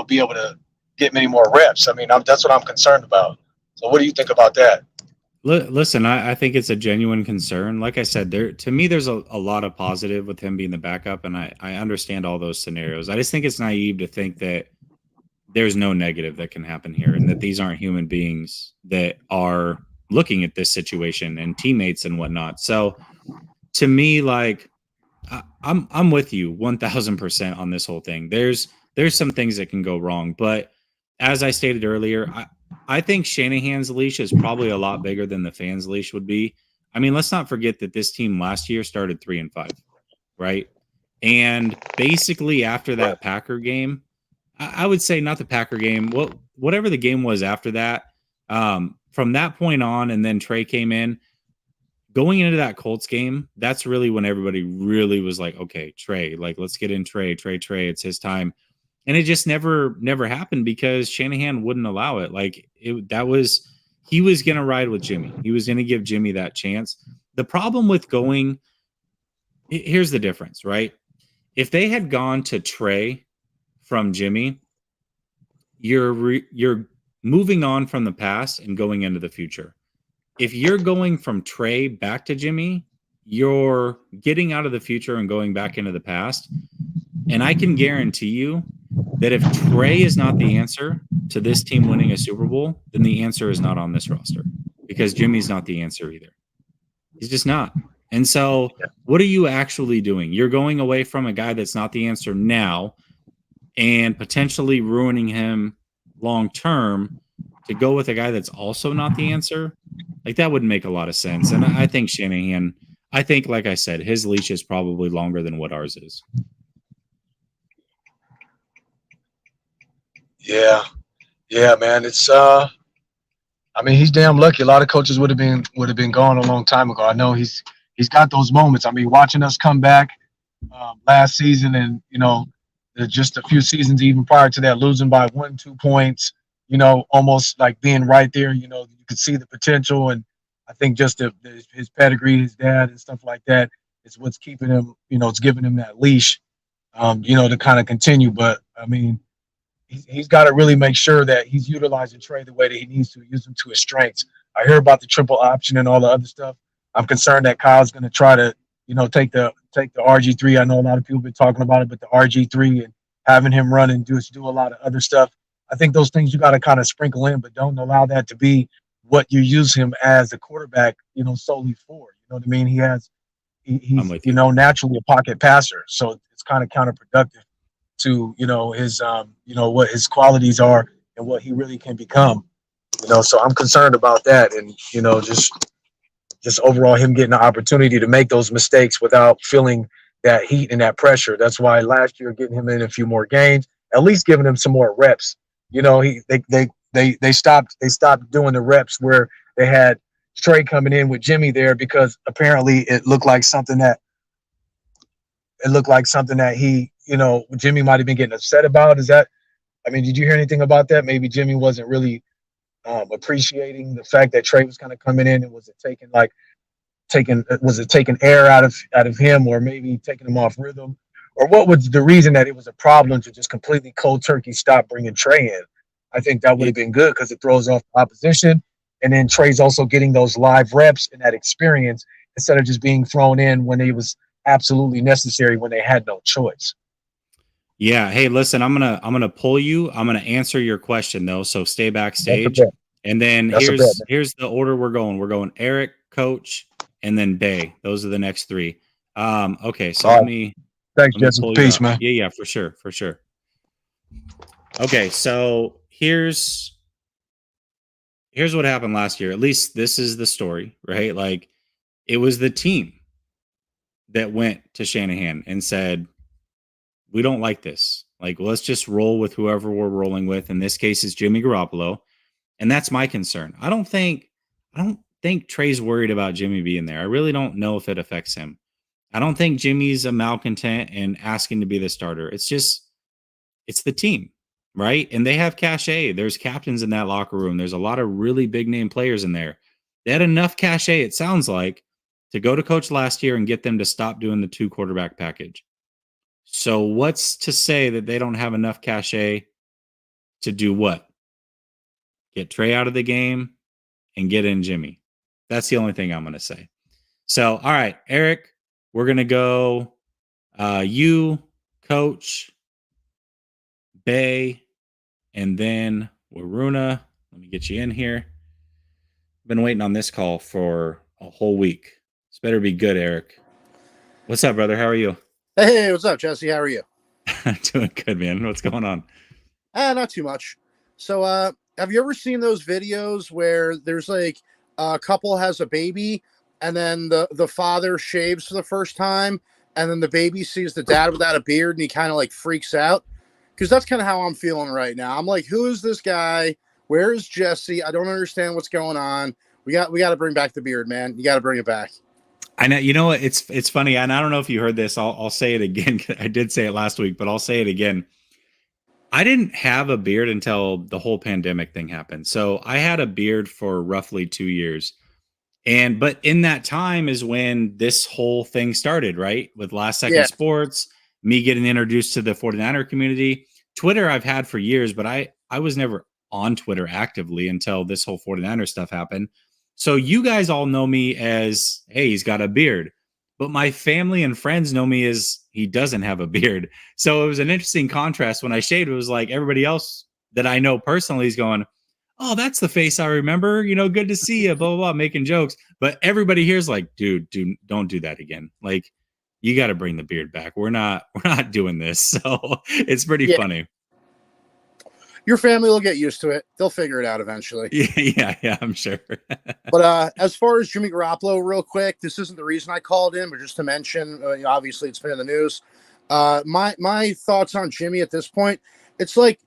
be able to get many more reps. I mean, that's what I'm concerned about. So what do you think about that? Listen, I think it's a genuine concern. Like I said, to me, there's a lot of positive with him being the backup, and I understand all those scenarios. I just think it's naive to think that there's no negative that can happen here, and that these aren't human beings that are looking at this situation and teammates and whatnot. So to me, like, I'm with you 1000% on this whole thing. There's some things that can go wrong, but as I stated earlier, I think Shanahan's leash is probably a lot bigger than the fans' leash would be. I mean, let's not forget that this team last year started 3-5, right? And basically after that Packer game, I would say not the Packer game, whatever the game was after that, from that point on, and then Trey came in. Going into that Colts game, that's really when everybody really was like, okay, Trey, like, let's get in Trey, it's his time. And it just never happened because Shanahan wouldn't allow it. Like, he was going to ride with Jimmy. He was going to give Jimmy that chance. The problem with here's the difference, right? If they had gone to Trey from Jimmy, you're moving on from the past and going into the future. If you're going from Trey back to Jimmy, you're getting out of the future and going back into the past. And I can guarantee you that if Trey is not the answer to this team winning a Super Bowl, then the answer is not on this roster, because Jimmy's not the answer either. He's just not. And so what are you actually doing? You're going away from a guy that's not the answer now and potentially ruining him long term to go with a guy that's also not the answer. Like, that wouldn't make a lot of sense. And I think Shanahan, like I said, his leash is probably longer than what ours is. Yeah, man. It's I mean, he's damn lucky. A lot of coaches would have been gone a long time ago. I know he's got those moments. I mean, watching us come back last season, and just a few seasons even prior to that, losing by 1-2 points. Almost like being right there. You could see the potential, and I think just his pedigree, his dad, and stuff like that is what's keeping him. It's giving him that leash, to kind of continue. But I mean, he's got to really make sure that he's utilizing Trey the way that he needs to, use him to his strengths. I hear about the triple option and all the other stuff. I'm concerned that Kyle's going to try to, take the RG3. I know a lot of people have been talking about it, but the RG3 and having him run and do a lot of other stuff. I think those things you got to kind of sprinkle in, but don't allow that to be what you use him as a quarterback, solely for. You know what I mean? He's naturally a pocket passer, so it's kind of counterproductive to his what his qualities are and what he really can become. So I'm concerned about that, and just overall him getting the opportunity to make those mistakes without feeling that heat and that pressure. That's why last year getting him in a few more games, at least giving him some more reps. They stopped doing the reps where they had Trey coming in with Jimmy there, because apparently it looked like something that he, Jimmy might have been getting upset about. Did you hear anything about that? Maybe Jimmy wasn't really appreciating the fact that Trey was kind of coming in, and was it taking air out of him, or maybe taking him off rhythm? Or what was the reason that it was a problem to just completely cold turkey stop bringing Trey in? I think that would have been good, because it throws off the opposition. And then Trey's also getting those live reps and that experience, instead of just being thrown in when it was absolutely necessary, when they had no choice. Yeah. Hey, listen, I'm gonna pull you. I'm gonna answer your question though, so stay backstage. And then here's the order we're going. We're going Eric, Coach, and then Bay. Those are the next three. Okay, so thanks, Jesse. Peace, man. Yeah, for sure. Okay, so here's what happened last year. At least this is the story, right? Like, it was the team that went to Shanahan and said, we don't like this. Like, let's just roll with whoever we're rolling with. In this case, it's Jimmy Garoppolo. And that's my concern. I don't think Trey's worried about Jimmy being there. I really don't know if it affects him. I don't think Jimmy's a malcontent and asking to be the starter. It's the team, right? And they have cachet. There's captains in that locker room. There's a lot of really big name players in there. They had enough cachet, it sounds like, to go to coach last year and get them to stop doing the 2 quarterback package. So what's to say that they don't have enough cachet to do what? Get Trey out of the game and get in Jimmy. That's the only thing I'm going to say. So, all right, Eric, we're going to go you, Coach, Bay, and then Waruna. Let me get you in here. Been waiting on this call for a whole week. This better be good, Eric. What's up, brother? How are you? Hey, what's up, Jesse? How are you? Doing good, man. What's going on? Not too much. So, have you ever seen those videos where there's like a couple has a baby and then the father shaves for the first time and then the baby sees the dad without a beard and he kind of like freaks out? Because that's kind of how I'm feeling right now. I'm like, who is this guy? Where is Jesse? I don't understand what's going on. We got to bring back the beard, man. You got to bring it back. I know. You know what? It's funny, and I don't know if you heard this. I'll say it again. I did say it last week, but I'll say it again. I didn't have a beard until the whole pandemic thing happened. So I had a beard for roughly 2 years. But in that time is when this whole thing started, right? With Last Second Sports, me getting introduced to the 49er community. Twitter I've had for years, but I was never on Twitter actively until this whole 49er stuff happened. So you guys all know me as, hey, he's got a beard. But my family and friends know me as he doesn't have a beard. So it was an interesting contrast. When I shaved, it was like everybody else that I know personally is going, oh, that's the face I remember. You know, good to see you, blah, blah, blah, making jokes. But everybody here's like, dude, don't do that again. Like, you got to bring the beard back. We're not doing this. So it's pretty funny. Your family will get used to it. They'll figure it out eventually. Yeah, I'm sure. But as far as Jimmy Garoppolo, real quick, this isn't the reason I called in, but just to mention, obviously it's been in the news. My thoughts on Jimmy at this point, it's like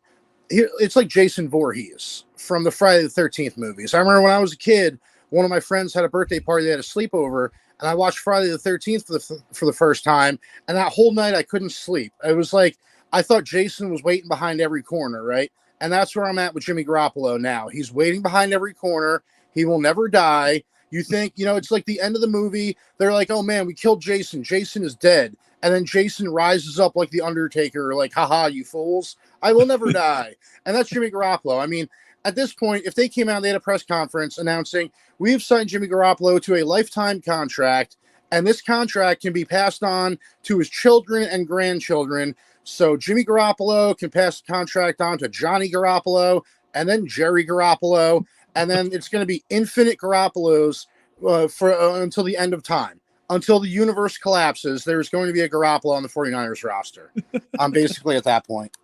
Jason Voorhees from the Friday the 13th movies. I remember when I was a kid, one of my friends had a birthday party, they had a sleepover, and I watched Friday the 13th for the first time, and that whole night I couldn't sleep. It was like I thought Jason was waiting behind every corner, right? And that's where I'm at with Jimmy Garoppolo now. He's waiting behind every corner. He will never die. You think, it's like the end of the movie. They're like, oh, man, we killed Jason. Jason is dead. And then Jason rises up like the Undertaker, like, haha, you fools. I will never die. And that's Jimmy Garoppolo. I mean, at this point, if they came out, they had a press conference announcing, we've signed Jimmy Garoppolo to a lifetime contract, and this contract can be passed on to his children and grandchildren. So Jimmy Garoppolo can pass the contract on to Johnny Garoppolo and then Jerry Garoppolo. And then it's going to be infinite Garoppolos until the end of time. Until the universe collapses, there's going to be a Garoppolo on the 49ers roster. I'm basically at that point.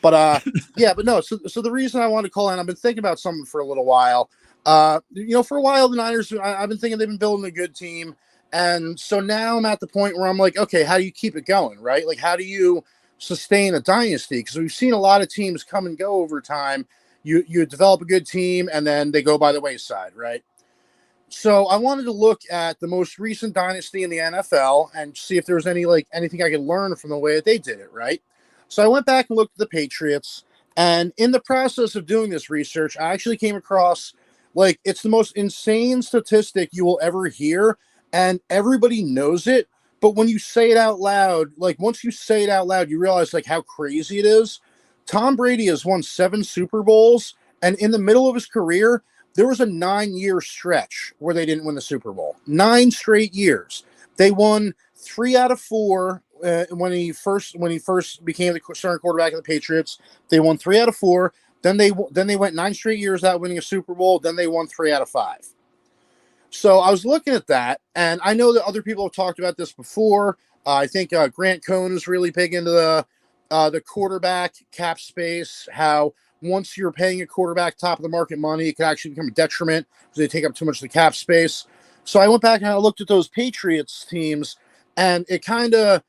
But no. So the reason I wanted to call in, I've been thinking about something for a little while. For a while, the Niners, I've been thinking they've been building a good team. And so now I'm at the point where I'm like, okay, how do you keep it going, right? Like, how do you sustain a dynasty? Because we've seen a lot of teams come and go over time. You develop a good team and then they go by the wayside, right? So I wanted to look at the most recent dynasty in the NFL and see if there was anything I could learn from the way that they did it, right? So I went back and looked at the Patriots, and in the process of doing this research, I actually came across it's the most insane statistic you will ever hear, and everybody knows it. But when you say it out loud, once you say it out loud, you realize how crazy it is. Tom Brady has won 7 Super Bowls, and in the middle of his career, there was a 9-year stretch where they didn't win the Super Bowl. 9 straight years. They won 3 out of 4 when he first became the starting quarterback of the Patriots. They won 3 out of 4. Then they went 9 straight years without winning a Super Bowl. Then they won 3 out of 5. So I was looking at that, and I know that other people have talked about this before. I think Grant Cohn is really big into the quarterback cap space, how once you're paying a quarterback top of the market money, it can actually become a detriment because they take up too much of the cap space. So I went back and I looked at those Patriots teams, and it kind of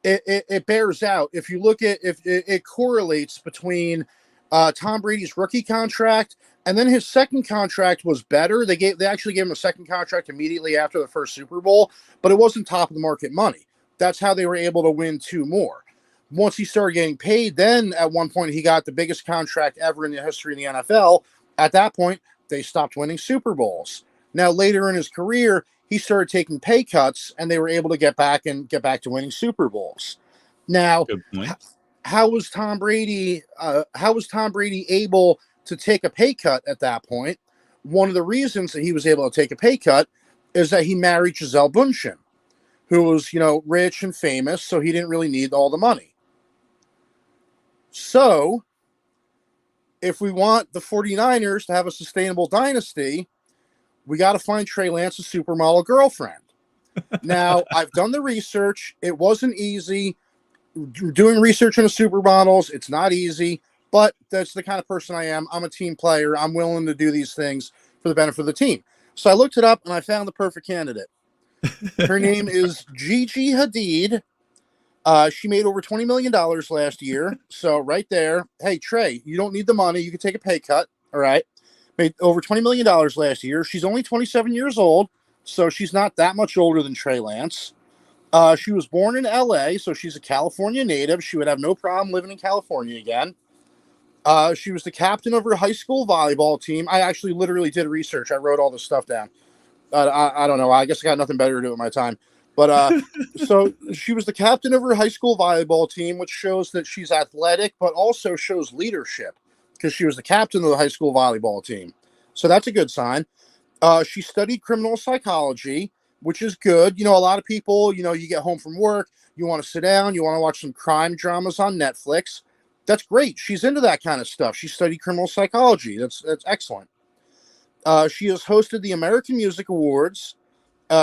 it bears out. If you look at if it correlates between Tom Brady's rookie contract and then his second contract was better. They actually gave him a second contract immediately after the first Super Bowl, but it wasn't top of the market money. That's how they were able to win 2 more. Once he started getting paid, then at one point he got the biggest contract ever in the history of the NFL. At that point, they stopped winning Super Bowls. Now, later in his career, he started taking pay cuts, and they were able to get back to winning Super Bowls. Now, how was Tom Brady able to take a pay cut at that point? One of the reasons that he was able to take a pay cut is that he married Gisele Bündchen, who was, rich and famous, so he didn't really need all the money. So if we want the 49ers to have a sustainable dynasty, we got to find Trey Lance's supermodel girlfriend. Now, I've done the research. It wasn't easy. Doing research on the supermodels, it's not easy, but that's the kind of person I am. I'm a team player. I'm willing to do these things for the benefit of the team. So I looked it up and I found the perfect candidate. Her name is Gigi Hadid. She made over $20 million last year. So right there, hey, Trey, you don't need the money. You can take a pay cut. All right. Made over $20 million last year. She's only 27 years old. So she's not that much older than Trey Lance. She was born in LA, so she's a California native. She would have no problem living in California again. She was the captain of her high school volleyball team. I actually literally did research. I wrote all this stuff down. I don't know. I guess I got nothing better to do with my time. But so she was the captain of her high school volleyball team, which shows that she's athletic, but also shows leadership because she was the captain of the high school volleyball team. So that's a good sign. She studied criminal psychology, which is good. You know, a lot of people, you know, you get home from work, you want to sit down, you want to watch some crime dramas on Netflix. That's great. She's into that kind of stuff. She studied criminal psychology. That's excellent. She has hosted the American Music Awards.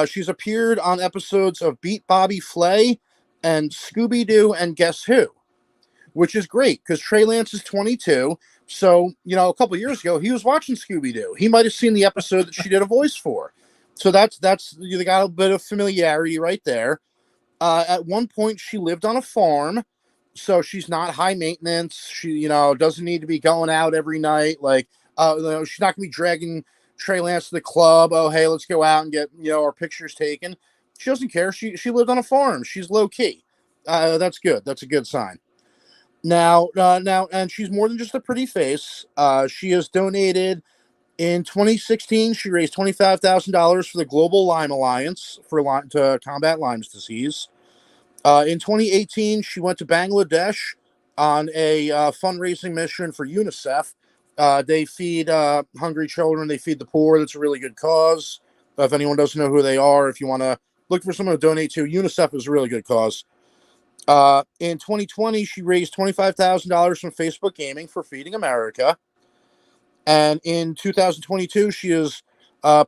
She's appeared on episodes of Beat Bobby Flay and Scooby-Doo and Guess Who, which is great because Trey Lance is 22. So, you know, a couple of years ago, he was watching Scooby-Doo. He might have seen the episode that she did a voice for. So that's you got a bit of familiarity right there. At one point, she lived on a farm, so she's not high maintenance. She, you know, doesn't need to be going out every night. Like, you know, she's not gonna be dragging Trey Lance to the club. Oh, hey, let's go out and get, you know, our pictures taken. She doesn't care. She lived on a farm. She's low key. That's good. That's a good sign. Now, and she's more than just a pretty face. She has donated. In 2016, she raised $25,000 for the Global Lyme Alliance to combat Lyme's disease. In 2018, she went to Bangladesh on a fundraising mission for UNICEF. They feed hungry children. They feed the poor. That's a really good cause. If anyone doesn't know who they are, if you want to look for someone to donate to, UNICEF is a really good cause. In 2020, she raised $25,000 from Facebook Gaming for Feeding America. And in 2022, she has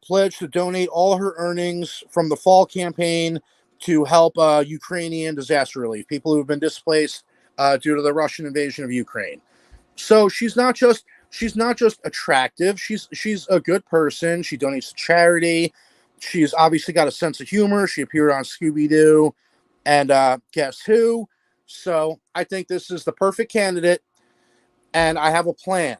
pledged to donate all her earnings from the fall campaign to help Ukrainian disaster relief, people who have been displaced due to the Russian invasion of Ukraine. So she's not just attractive. She's a good person. She donates to charity. She's obviously got a sense of humor. She appeared on Scooby-Doo and Guess Who. So I think this is the perfect candidate, and I have a plan.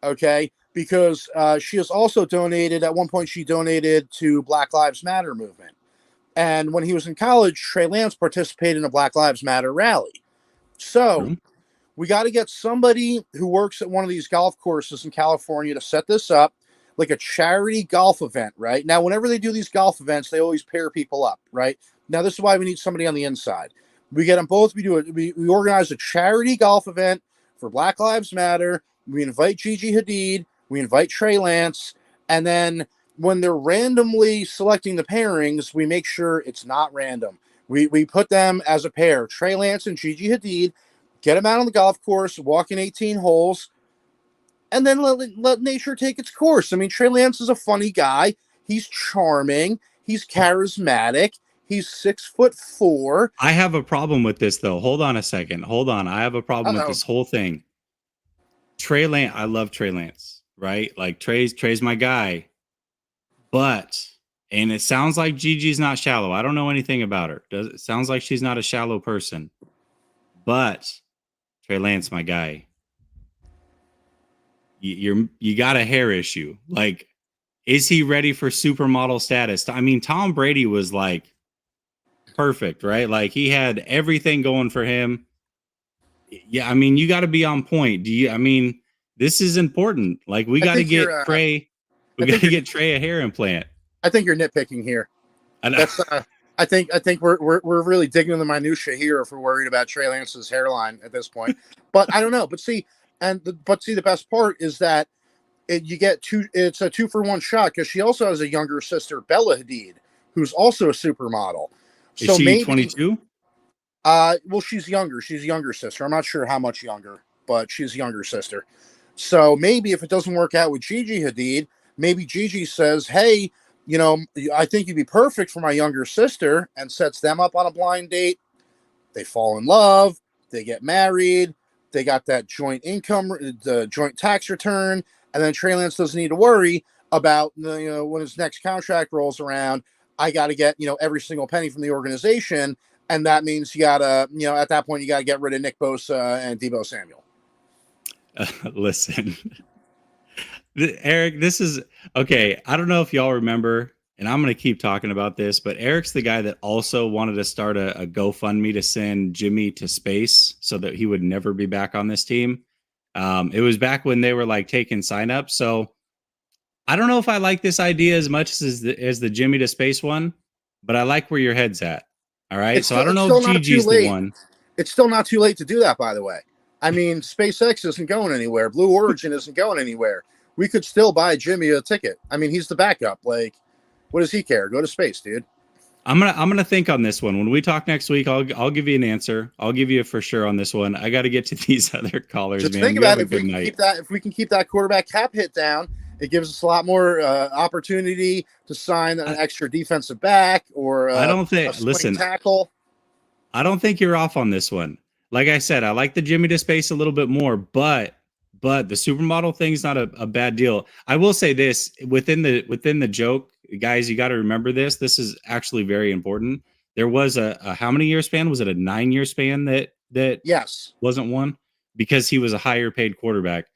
Okay, because she has also donated. At one point, she donated to Black Lives Matter movement. And when he was in college, Trey Lance participated in a Black Lives Matter rally. So we got to get somebody who works at one of these golf courses in California to set this up, like a charity golf event, right? Now, whenever they do these golf events, they always pair people up, right? Now, this is why we need somebody on the inside. We get them both. We organize a charity golf event for Black Lives Matter. We invite Gigi Hadid, we invite Trey Lance, and then when they're randomly selecting the pairings, we make sure it's not random. We put them as a pair, Trey Lance and Gigi Hadid, get them out on the golf course, walk in 18 holes, and then let nature take its course. I mean, Trey Lance is a funny guy. He's charming. He's charismatic. He's 6'4". I have a problem with this, though. Hold on a second. Hold on. I have a problem with this whole thing. Trey Lance, I love Trey Lance, right? Like Trey's my guy. But, and it sounds like Gigi's not shallow. I don't know anything about her. It sounds like she's not a shallow person. But Trey Lance, my guy, you got a hair issue. Like, is he ready for supermodel status? I mean, Tom Brady was like perfect, right? Like, he had everything going for him. Yeah, I mean, you got to be on point. This is important. Like, we got to get Trey. We got to get Trey a hair implant. I think you're nitpicking here. I think we're really digging in the minutia here if we're worried about Trey Lance's hairline at this point. But I don't know. But see, the best part is that it's a 2-for-1 shot because she also has a younger sister, Bella Hadid, who's also a supermodel. Is she 22? Well, she's younger. She's a younger sister. I'm not sure how much younger, but she's a younger sister. So maybe if it doesn't work out with Gigi Hadid, maybe Gigi says, hey, I think you'd be perfect for my younger sister, and sets them up on a blind date. They fall in love. They get married. They got that joint income, the joint tax return. And then Trey Lance doesn't need to worry about, when his next contract rolls around, I got to get, every single penny from the organization. And that means you got to, at that point, you got to get rid of Nick Bosa and Deebo Samuel. Listen, Eric, this is okay. I don't know if y'all remember, and I'm going to keep talking about this, but Eric's the guy that also wanted to start a GoFundMe to send Jimmy to space so that he would never be back on this team. It was back when they were like taking signups. So I don't know if I like this idea as much as the Jimmy to space one, but I like where your head's at. All right. So I don't know if Gigi's the one. It's still not too late to do that, by the way. I mean, SpaceX isn't going anywhere. Blue Origin isn't going anywhere. We could still buy Jimmy a ticket. I mean, he's the backup. Like, what does he care? Go to space, dude. I'm gonna think on this one. When we talk next week, I'll give you an answer. I'll give you a for sure on this one. I got to get to these other callers. Just man. think about it. If we can keep that quarterback cap hit down, it gives us a lot more opportunity to sign an extra defensive back or I don't think. a tackle. I don't think you're off on this one. Like I said, I like the Jimmy to space a little bit more, but the supermodel thing's not a bad deal. I will say this within the joke, guys, you got to remember this. This is actually very important. There was a how many year span? Was it a 9-year span that yes wasn't one because he was a higher paid quarterback?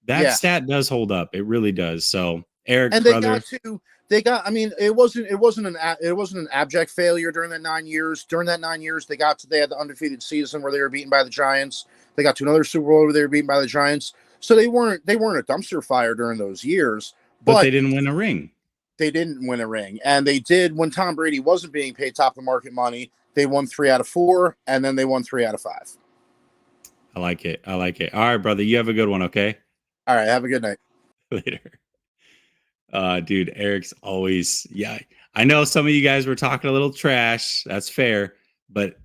That stat does hold up. It really does. So Eric, and brother. I mean, it wasn't an abject failure during that 9 years. During that 9 years, they had the undefeated season where they were beaten by the Giants. They got to another Super Bowl where they were beaten by the Giants. So they weren't a dumpster fire during those years. But they didn't win a ring. They didn't win a ring. And they did when Tom Brady wasn't being paid top of the market money. They won 3 out of 4, and then they won 3 out of 5. I like it. All right, brother. You have a good one, okay? All right, have a good night. Later. Dude, Eric's always, I know some of you guys were talking a little trash. That's fair. But,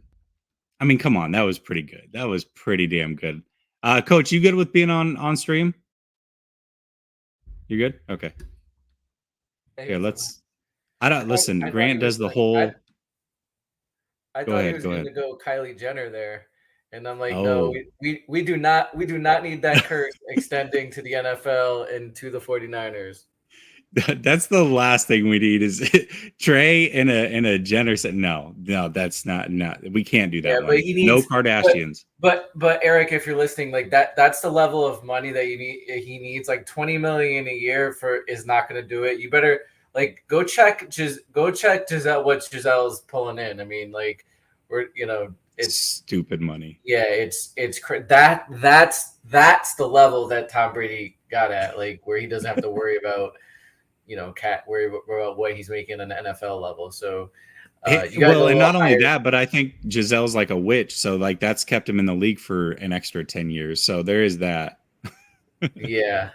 I mean, come on. That was pretty good. That was pretty damn good. Coach, you good with being on stream? You good? Okay. Here, listen, Grant does the whole. I thought he was going to go Kylie Jenner there. And I'm like, no, we do not need that curse extending to the NFL and to the 49ers. That's the last thing we need is Trey and a Jenner said no, that's not we can't do that. Yeah, but no Kardashians. But Eric, if you're listening, like that's the level of money that he needs. Like $20 million a year is not going to do it. You better go check Giselle what Giselle's pulling in. I mean, like it's stupid money. Yeah, that's the level that Tom Brady got at, like where he doesn't have to worry about worry about what he's making on the NFL level. So and not only that, but I think Giselle's like a witch, so like that's kept him in the league for an extra 10 years. So there is that. yeah.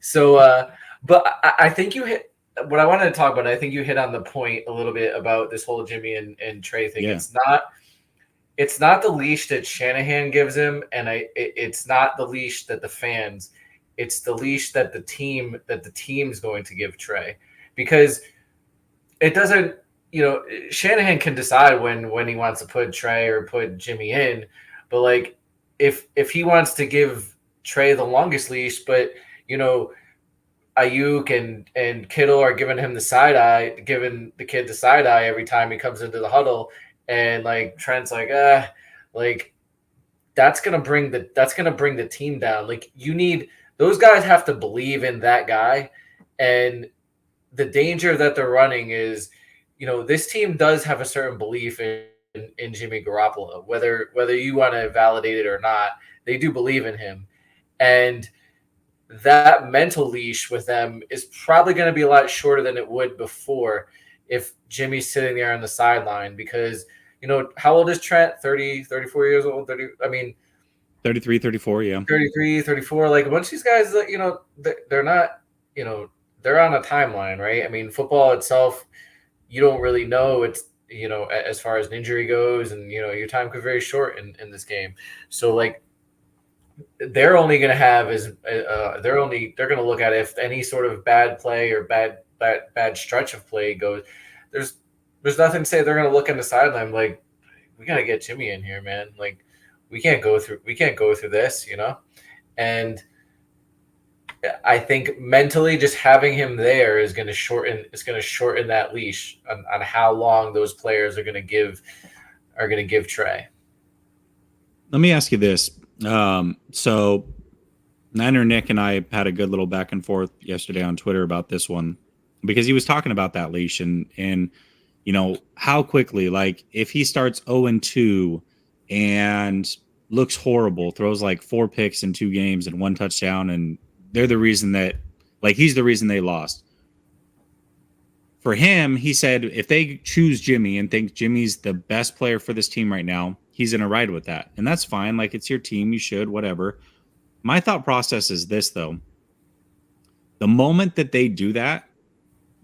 So but I think you hit what I wanted to talk about. I think you hit on the point a little bit about this whole Jimmy and Trey thing. Yeah. It's not the leash that Shanahan gives him, and it's not the leash that the fans. It's the leash that the team's going to give Trey, because it doesn't. Shanahan can decide when he wants to put Trey or put Jimmy in, but like if he wants to give Trey the longest leash, but Ayuk and Kittle are giving him the side eye, giving the kid the side eye every time he comes into the huddle, and like Trent's like that's gonna bring the team down. Like those guys have to believe in that guy, and the danger that they're running is, this team does have a certain belief in Jimmy Garoppolo, whether you want to validate it or not. They do believe in him, and that mental leash with them is probably going to be a lot shorter than it would before if Jimmy's sitting there on the sideline, because, how old is Trent? 30, 34 years old? 33, 34, yeah. 33, 34. Like, a bunch of these guys, they're not, they're on a timeline, right? I mean, football itself, you don't really know. It's, as far as an injury goes, and, your time could be very short in this game. So, like, they're only going to have is they're going to look at if any sort of bad play or bad stretch of play goes. There's nothing to say they're going to look in the sideline like, we got to get Jimmy in here, man. Like, we can't go through this, you know. And I think mentally, just having him there is going to shorten that leash on how long those players are going to give Trey. Let me ask you this. So Niner Nick and I had a good little back and forth yesterday on Twitter about this one, because he was talking about that leash and you know, how quickly, like if he starts 0-2 and looks horrible, throws like 4 picks in 2 games and 1 touchdown, and they're the reason that, like, he's the reason they lost. For him, he said if they choose Jimmy and think Jimmy's the best player for this team right now, he's going to ride with that. And that's fine. Like, it's your team. You should, whatever. My thought process is this, though. The moment that they do that,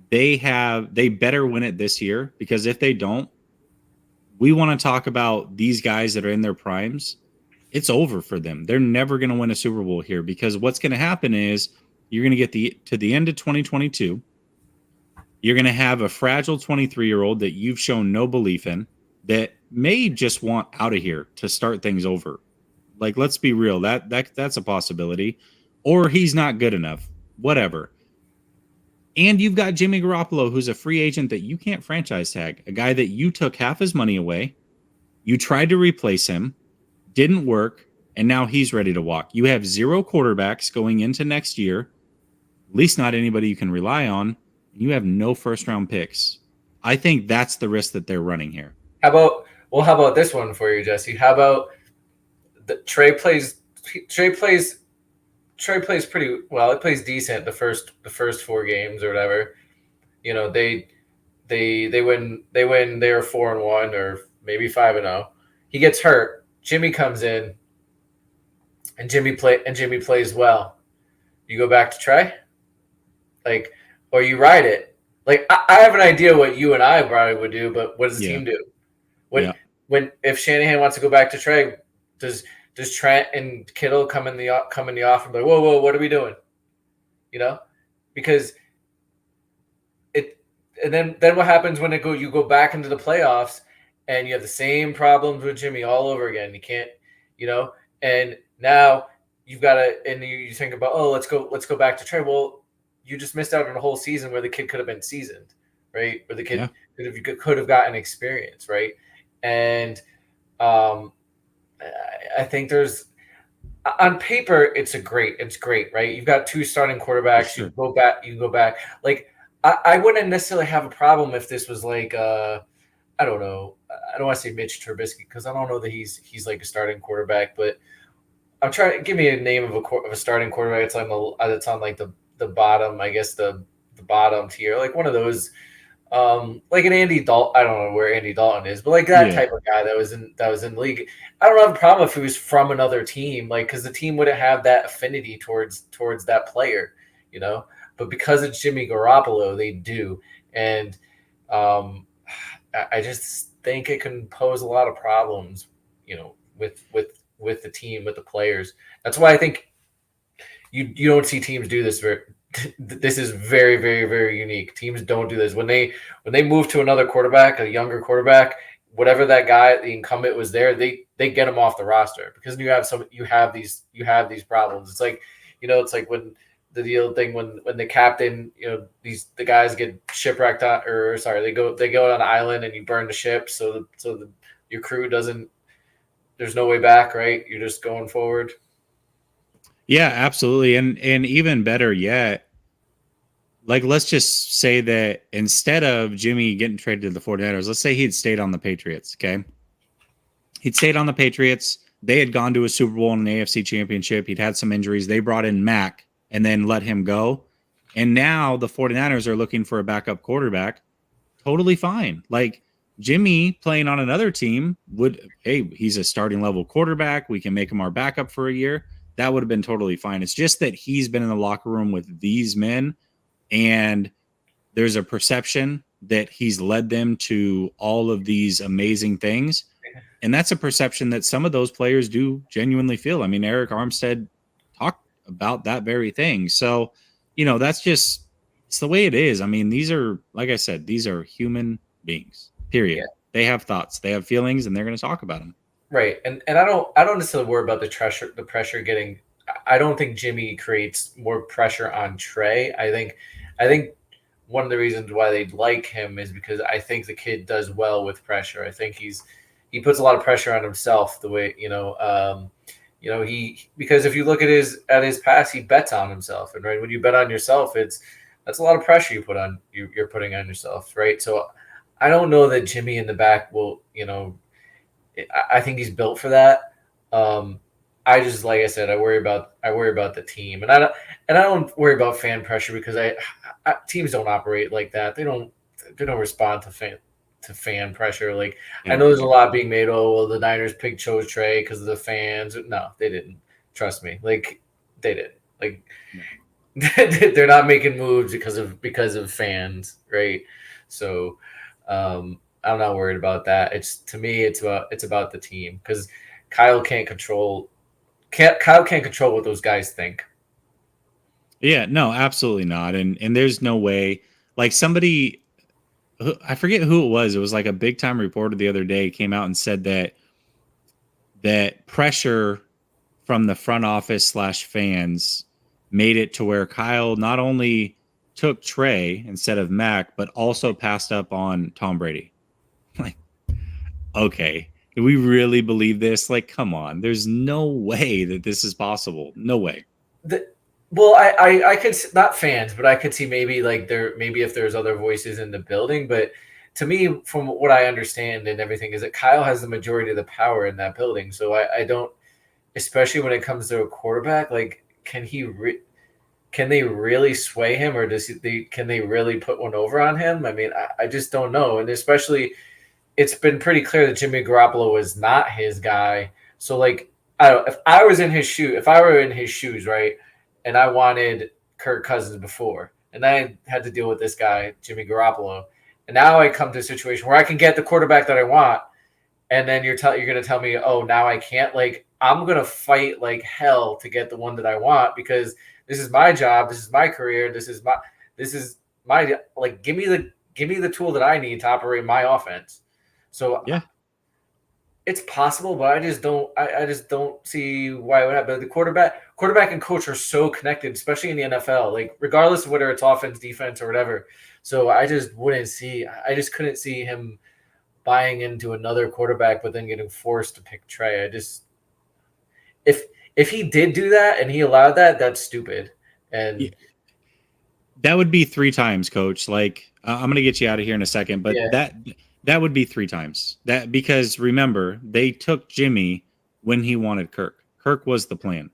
they better win it this year, because if they don't, we want to talk about these guys that are in their primes. It's over for them. They're never going to win a Super Bowl here, because what's going to happen is you're going to get to the end of 2022. You're going to have a fragile 23-year-old that you've shown no belief in, that may just want out of here to start things over. Like, let's be real. That's a possibility. Or he's not good enough. Whatever. And you've got Jimmy Garoppolo, who's a free agent that you can't franchise tag, a guy that you took half his money away. You tried to replace him, didn't work, and now he's ready to walk. You have 0 quarterbacks going into next year, at least not anybody you can rely on. You have no first-round picks. I think that's the risk that they're running here. How about this one for you, Jesse? How about Trey plays pretty well. He plays decent the first 4 games or whatever. You know, they win. They were 4-1 or maybe 5-0. He gets hurt. Jimmy comes in, and Jimmy plays well. You go back to Trey, like, or you ride it. Like, I have an idea what you and I probably would do, but what does the team do? When if Shanahan wants to go back to Trey, does Trent and Kittle come in the offer and be like, whoa, what are we doing? You know, because and then what happens when you go back into the playoffs and you have the same problems with Jimmy all over again. You can't, you know, and now you've got to, and you think about, oh, let's go back to Trey. Well, you just missed out on a whole season where the kid could have been seasoned, right? Where the kid could have gotten experience, right? And I think there's, on paper, it's great, right? You've got 2 starting quarterbacks. Sure. You can go back. Like, I wouldn't necessarily have a problem if this was like, I don't know. I don't want to say Mitch Trubisky, because I don't know that he's like a starting quarterback. But I'm trying to give me a name of a starting quarterback that's on like the bottom, I guess the bottom tier, like one of those. Like an Andy Dalton. I don't know where Andy Dalton is, but like that type of guy that was in the league. I don't have a problem if he was from another team, like, because the team wouldn't have that affinity towards that player, you know. But because it's Jimmy Garoppolo, they do, and I just think it can pose a lot of problems, you know, with the team, with the players. That's why I think you don't see teams do this this is very, very, very unique. Teams don't do this. When they move to another quarterback, a younger quarterback, whatever that guy, the incumbent was there, they get him off the roster, because you have these problems. It's like, you know, it's like when the captain, you know, the guys get shipwrecked on, or sorry, they go on an island and you burn the ship, so your crew doesn't. There's no way back, right? You're just going forward. Yeah, absolutely. And even better yet, like, let's just say that instead of Jimmy getting traded to the 49ers, let's say he'd stayed on the Patriots, okay? He'd stayed on the Patriots. They had gone to a Super Bowl and an AFC championship. He'd had some injuries. They brought in Mac and then let him go. And now the 49ers are looking for a backup quarterback. Totally fine. Like, Jimmy playing on another team he's a starting level quarterback. We can make him our backup for a year. That would have been totally fine. It's just that he's been in the locker room with these men, and there's a perception that he's led them to all of these amazing things. And that's a perception that some of those players do genuinely feel. I mean, Eric Armstead talked about that very thing. So, that's just, it's the way it is. I mean, these are, like I said, these are human beings, period. Yeah. They have thoughts, they have feelings, and they're going to talk about them. Right. And I don't necessarily worry about the pressure getting. I don't think Jimmy creates more pressure on Trey. I think one of the reasons why they like him is because I think the kid does well with pressure. I think he puts a lot of pressure on himself the way, because if you look at his pass, he bets on himself. And right, when you bet on yourself, that's a lot of pressure you're putting on yourself. Right. So I don't know that Jimmy in the back will, I think he's built for that. I just, like I said, I worry about the team, and I don't worry about fan pressure because teams don't operate like that. They don't respond to fan pressure. Like, I know there's a lot being made. Oh, well, the Niners chose Trey because of the fans. No, they didn't. Trust me. Like, they didn't. Like, they're not making moves because of fans, right? So, I'm not worried about that. To me, it's about the team because Kyle can't control what those guys think. Yeah, no, absolutely not. And there's no way, like, somebody, I forget who it was. It was like a big time reporter the other day came out and said that pressure from the front office / fans made it to where Kyle not only took Trey instead of Mac, but also passed up on Tom Brady. Like, okay, do we really believe this? Like, come on. There's no way that this is possible. No way. Well, I could, not fans, but I could see maybe if there's other voices in the building. But to me, from what I understand and everything, is that Kyle has the majority of the power in that building. So I don't, especially when it comes to a quarterback, like, can they really sway him, or can they really put one over on him? I mean, I just don't know. And especially, it's been pretty clear that Jimmy Garoppolo was not his guy. So, like, if I were in his shoes, right, and I wanted Kirk Cousins before, and I had to deal with this guy, Jimmy Garoppolo, and now I come to a situation where I can get the quarterback that I want, and then you're going to tell me, oh, now I can't. Like, I'm going to fight like hell to get the one that I want because this is my job, this is my career, this is my like, give me the tool that I need to operate my offense. So yeah, it's possible, but I just don't see why it would happen. The quarterback and coach are so connected, especially in the NFL, like, regardless of whether it's offense, defense, or whatever. So I just couldn't see him buying into another quarterback, but then getting forced to pick Trey. If he did do that and he allowed that, that's stupid. And that would be 3 times, Coach. Like, I'm going to get you out of here in a second, but that would be 3 times. That, because remember, they took Jimmy when he wanted Kirk. Kirk was the plan.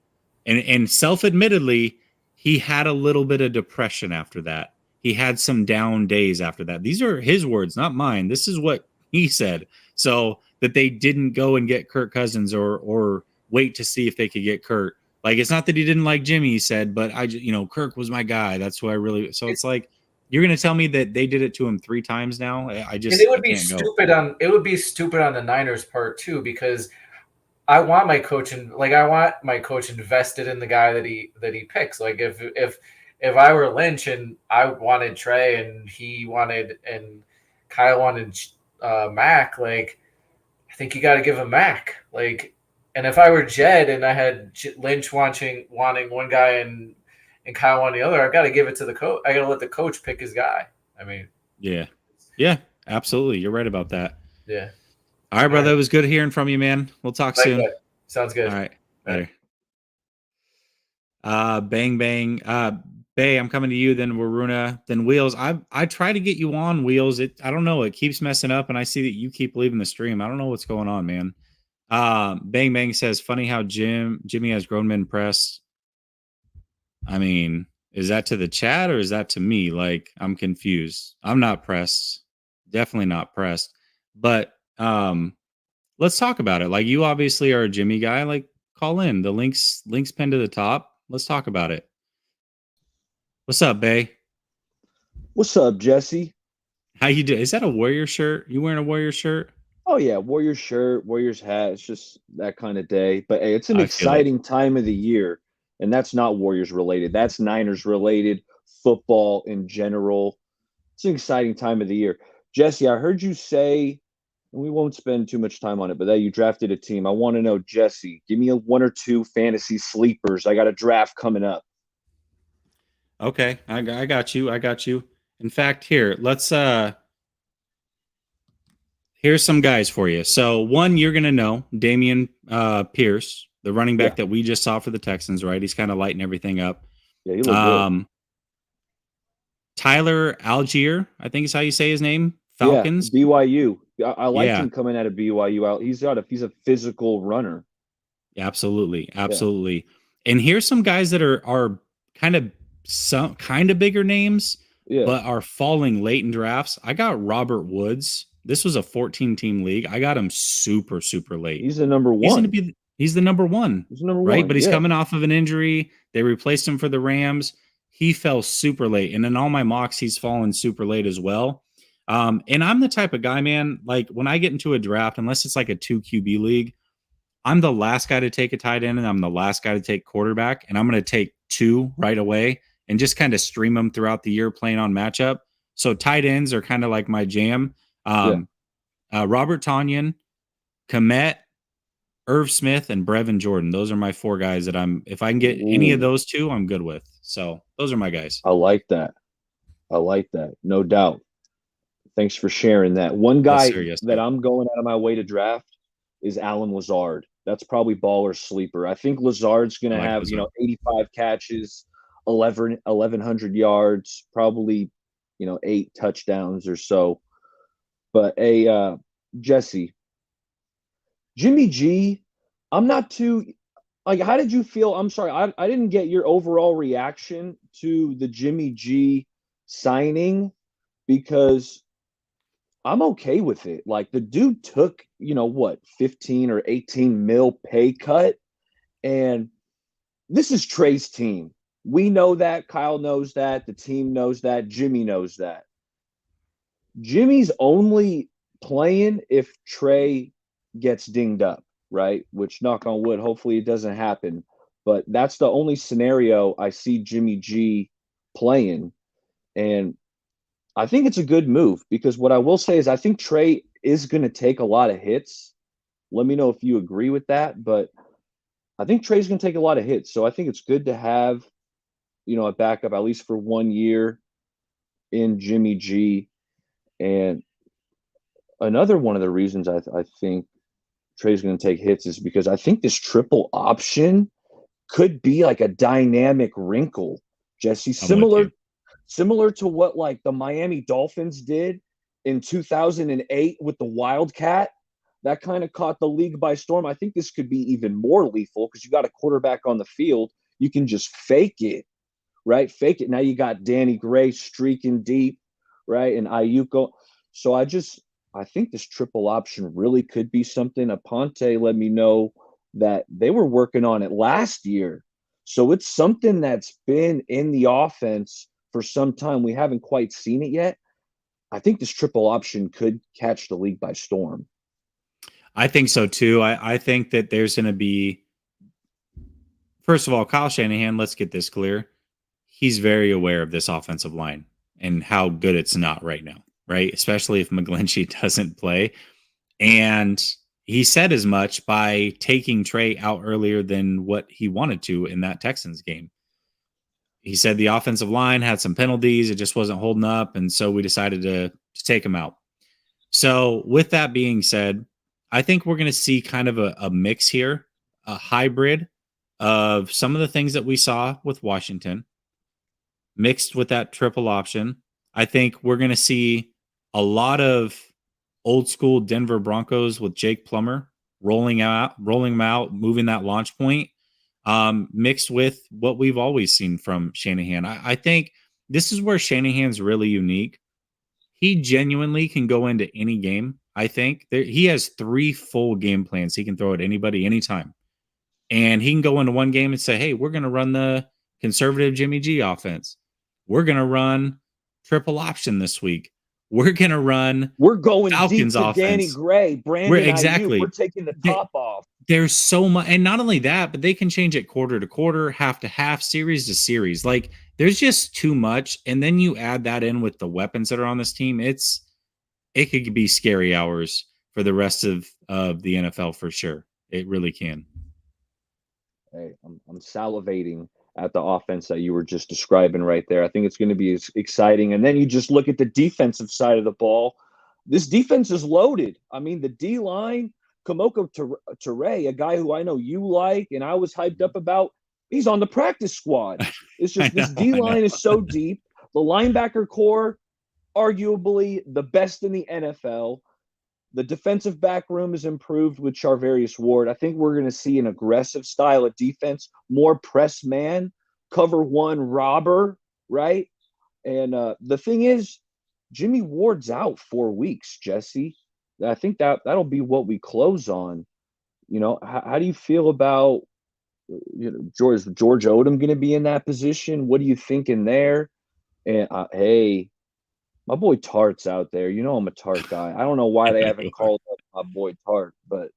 And self-admittedly, he had a little bit of depression after that. He had some down days after that. These are his words, not mine. This is what he said. So that they didn't go and get Kirk Cousins or wait to see if they could get Kirk. Like, it's not that he didn't like Jimmy, he said, but Kirk was my guy. That's who I really. So it's like, you're going to tell me that they did it to him 3 times now? It would be stupid on the Niners' part too, because I want my coach invested in the guy that he picks. Like, if I were Lynch and I wanted Trey and Kyle wanted Mac, like, I think you got to give him Mac. Like, and if I were Jed and I had Lynch wanting one guy and Kyle on the other, I got to give it to the coach. I got to let the coach pick his guy. I mean, yeah, absolutely. You're right about that. Yeah. All right, brother. It was good hearing from you, man. We'll talk soon. Good. Sounds good. All right. Later. Bang, bang. Bay, I'm coming to you, then Waruna, then Wheels. I try to get you on, Wheels. I don't know. It keeps messing up, and I see that you keep leaving the stream. I don't know what's going on, man. Bang Bang says, funny how Jimmy has grown men pressed. I mean, is that to the chat or is that to me? Like, I'm confused. I'm not pressed. Definitely not pressed. But let's talk about it. Like, you obviously are a Jimmy guy. Like, call in. The links pinned to the top. Let's talk about it. What's up, Bay? What's up, Jesse? How you doing? Is that a Warrior shirt? You wearing a Warrior shirt? Oh yeah, Warriors shirt, Warriors hat. It's just that kind of day. But hey, it's an I feel it. exciting time of the year, and that's not Warriors related. That's Niners related. Football in general. It's an exciting time of the year. Jesse, I heard you say, and we won't spend too much time on it, but that you drafted a team. I want to know, Jesse, give me a one or two fantasy sleepers. I got a draft coming up. Okay, I got you. I got you. In fact, here, let's here's some guys for you. So one you're gonna know, Damian Pierce, the running back Yeah, that we just saw for the Texans, right? He's kind of lighting everything up. yeah, he looked good. Um, Tyler Algier, I think is how you say his name. Yeah, Falcons. BYU. I liked Yeah, him coming out of BYU. Out, he's a physical runner. absolutely, Yeah, absolutely. And here's some guys that are kind of some kind of bigger names, yeah. but are falling late in drafts. I got Robert Woods. This was a 14 team league. I got him super, super late. He's the number He's going to one. be, he's the number one, He's the number right? one. But he's Yeah, coming off of an injury. They replaced him for the Rams. He fell super late. And in all my mocks, he's fallen super late as well. And I'm the type of guy, man, like when I get into a draft, unless it's like a 2 QB league, I'm the last guy to take a tight end and I'm the last guy to take quarterback. And I'm going to take two right away and just kind of stream them throughout the year playing on matchup. So tight ends are kind of like my jam. yeah. Um, Robert Tonyan, Komet, Irv Smith, and Brevin Jordan. Those are my four guys that if I can get any of Ooh, those two, I'm good with. So those are my guys. I like that. I like that. No doubt. Thanks for sharing that. One Yes, guy sir. Yes, that sir. I'm going out of my way to draft is Alan Lazard. That's probably baller sleeper. I think Lazard's going I to like have, those. 85 catches, 1,100 yards, probably, 8 touchdowns or so. But Jesse, Jimmy G, I'm not too like. How did you feel? I'm sorry, I didn't get your overall reaction to the Jimmy G signing because I'm okay with it. Like the dude took, what, 15 or 18 mil pay cut. And this is Trey's team. We know that. Kyle knows that. The team knows that. Jimmy knows that. Jimmy's only playing if Trey gets dinged up, right? Which, knock on wood, hopefully it doesn't happen. But that's the only scenario I see Jimmy G playing. And I think it's a good move because what I will say is I think Trey is going to take a lot of hits. Let me know if you agree with that, but I think Trey's going to take a lot of hits. So I think it's good to have, a backup at least for 1 year in Jimmy G. And another one of the reasons I think Trey's going to take hits is because I think this triple option could be like a dynamic wrinkle, Jesse, I'm with you. similar to what like the Miami Dolphins did in 2008 with the Wildcat. That kind of caught the league by storm. I think this could be even more lethal because you got a quarterback on the field. You can just fake it, right? Fake it. Now you got Danny Gray streaking deep, right? And Ayuko. So I think this triple option really could be something. Aponte let me know that they were working on it last year. So it's something that's been in the offense for some time. We haven't quite seen it yet. I think this triple option could catch the league by storm. I think so too. I think that there's going to be, first of all, Kyle Shanahan, let's get this clear. He's very aware of this offensive line and how good it's not right now, right? Especially if McGlinchey doesn't play. And he said as much by taking Trey out earlier than what he wanted to in that Texans game. He said the offensive line had some penalties. It just wasn't holding up. And so we decided to take him out. So with that being said, I think we're going to see kind of a mix here, a hybrid of some of the things that we saw with Washington mixed with that triple option. I think we're going to see a lot of old school Denver Broncos with Jake Plummer rolling them out, moving that launch point, mixed with what we've always seen from Shanahan. I think this is where Shanahan's really unique. He genuinely can go into any game. I think he has 3 full game plans. He can throw at anybody, anytime. And he can go into one game and say, hey, we're going to run the conservative Jimmy G offense. We're going to run triple option this week. we're going to run We're going Falcons deep to Danny offense. Gray, Brandon Ayuk. Exactly. We're taking the top off. There's so much, and not only that, but they can change it quarter to quarter, half to half, series to series. Like there's just too much, and then you add that in with the weapons that are on this team. It could be scary hours for the rest of the NFL for sure. It really can. Hey, I'm salivating at the offense that you were just describing right there. I think it's going to be exciting. And then you just look at the defensive side of the ball. This defense is loaded. I mean, the D line, Kamoko Ture, a guy who I know you like and I was hyped up about, he's on the practice squad. It's just this D line is so deep. The linebacker core, arguably the best in the NFL. The defensive back room is improved with Charvarius Ward. I think we're going to see an aggressive style of defense, more press man, cover one robber, right? And the thing is, Jimmy Ward's out 4 weeks, Jesse. I think that'll be what we close on. You know, how do you feel about George Odom going to be in that position? What are you thinking there? And hey, my boy Tart's out there. You know I'm a Tart guy. I don't know why they haven't called up my boy Tart, but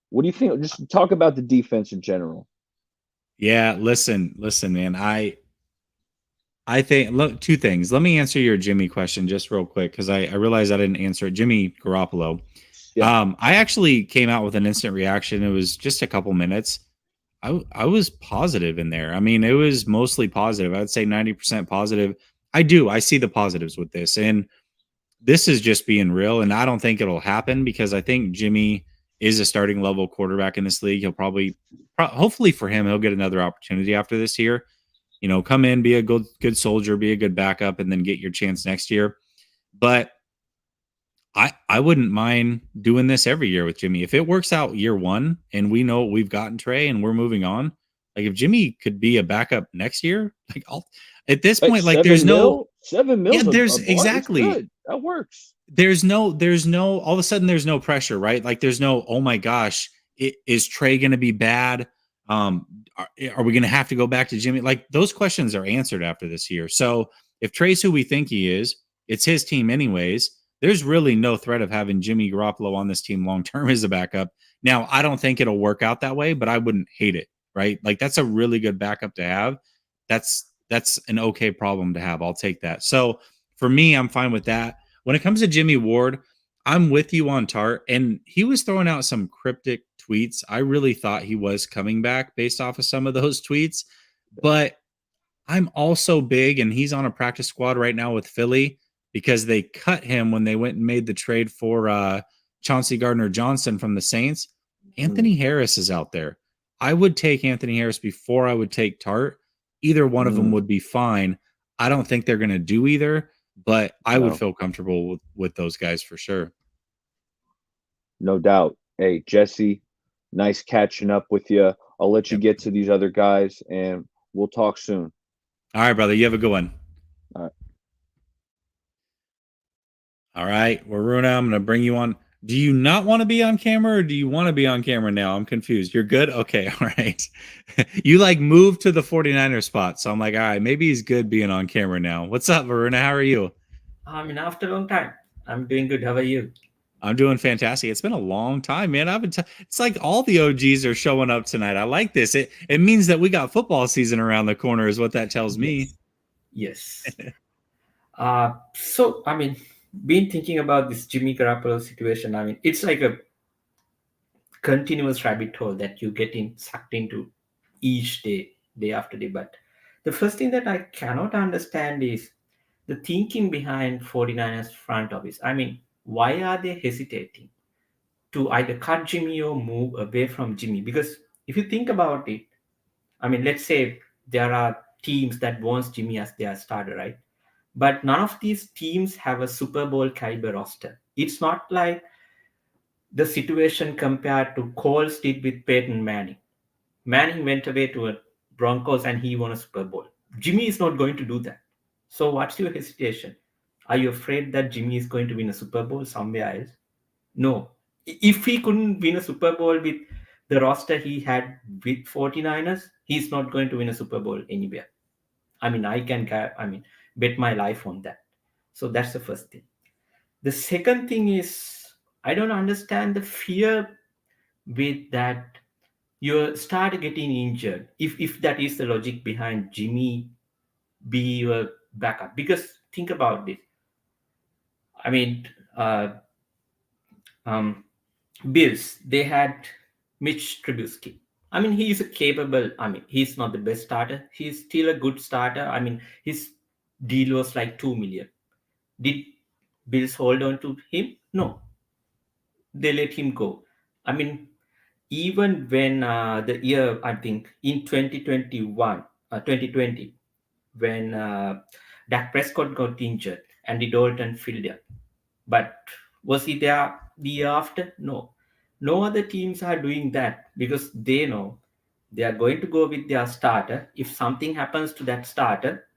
what do you think? Just talk about the defense in general. Yeah, listen, man. I think, look, two things. Let me answer your Jimmy question just real quick because I realized I didn't answer it. Jimmy Garoppolo. Yeah. I actually came out with an instant reaction. It was just a couple minutes. I was positive in there. I mean, it was mostly positive. I'd say 90% positive. I see the positives with this. And this is just being real. And I don't think it'll happen because I think Jimmy is a starting level quarterback in this league. He'll hopefully for him, he'll get another opportunity after this year. You know, come in, be a good soldier, be a good backup, and then get your chance next year. But I wouldn't mind doing this every year with Jimmy. If it works out year one and we know we've gotten Trey and we're moving on, like if Jimmy could be a backup next year, like at this point, like there's no $7 million. Yeah, there's exactly good. That works. There's no all of a sudden there's no pressure, right? Like there's no, oh my gosh, is Trey going to be bad? Are we going to have to go back to Jimmy? Like those questions are answered after this year. So if Trey's who we think he is, it's his team anyways. There's really no threat of having Jimmy Garoppolo on this team long-term as a backup. Now, I don't think it'll work out that way, but I wouldn't hate it, right? Like that's a really good backup to have. That's an okay problem to have. I'll take that. So for me, I'm fine with that. When it comes to Jimmy Ward, I'm with you on Tart, and he was throwing out some cryptic tweets. I really thought he was coming back based off of some of those tweets, but I'm also big, and he's on a practice squad right now with Philly because they cut him when they went and made the trade for Chauncey Gardner-Johnson from the Saints. Anthony Harris is out there. I would take Anthony Harris before I would take Tart. Either one of them would be fine. I don't think they're going to do either, but I would feel comfortable with those guys for sure. No doubt. Hey, Jesse, nice catching up with you. I'll let you get to these other guys, and we'll talk soon. All right, brother. You have a good one. All right. All right, Waruna, I'm going to bring you on. Do you not want to be on camera or do you want to be on camera now? I'm confused. You're good? Okay, all right. You like moved to the 49er spot. So I'm like, all right, maybe he's good being on camera now. What's up, Varuna? How are you? I mean, after a long time. I'm doing good. How are you? I'm doing fantastic. It's been a long time, man. It's like all the OGs are showing up tonight. I like this. It means that we got football season around the corner is what that tells me. Yes. So, I mean, been thinking about this Jimmy Garoppolo situation. I mean, it's like a continuous rabbit hole that you get sucked into each day after day. But the first thing that I cannot understand is the thinking behind 49ers front office. I mean, why are they hesitating to either cut Jimmy or move away from Jimmy? Because if you think about it, I mean, let's say there are teams that wants Jimmy as their starter, right? But none of these teams have a Super Bowl caliber roster. It's not like the situation compared to Colts did with Peyton Manning. Manning went away to a Broncos and he won a Super Bowl. Jimmy is not going to do that. So what's your hesitation? Are you afraid that Jimmy is going to win a Super Bowl somewhere else? No. If he couldn't win a Super Bowl with the roster he had with 49ers, he's not going to win a Super Bowl anywhere. I mean, I can bet my life on that. So that's the first thing. The second thing is, I don't understand the fear with that you start getting injured. If that is the logic behind Jimmy be your backup, because think about this. I mean, uh, um, Bills, they had Mitch Trubisky. I mean, he is a capable. I mean, he's not the best starter. He's still a good starter. I mean, his deal was like 2 million. Did Bills hold on to him? No, they let him go. I mean, even when the year, I think in 2021, 2020, when Dak Prescott got injured, Andy Dalton filled in. But was he there the year after? No. No other teams are doing that because they know they are going to go with their starter. If something happens to that starter,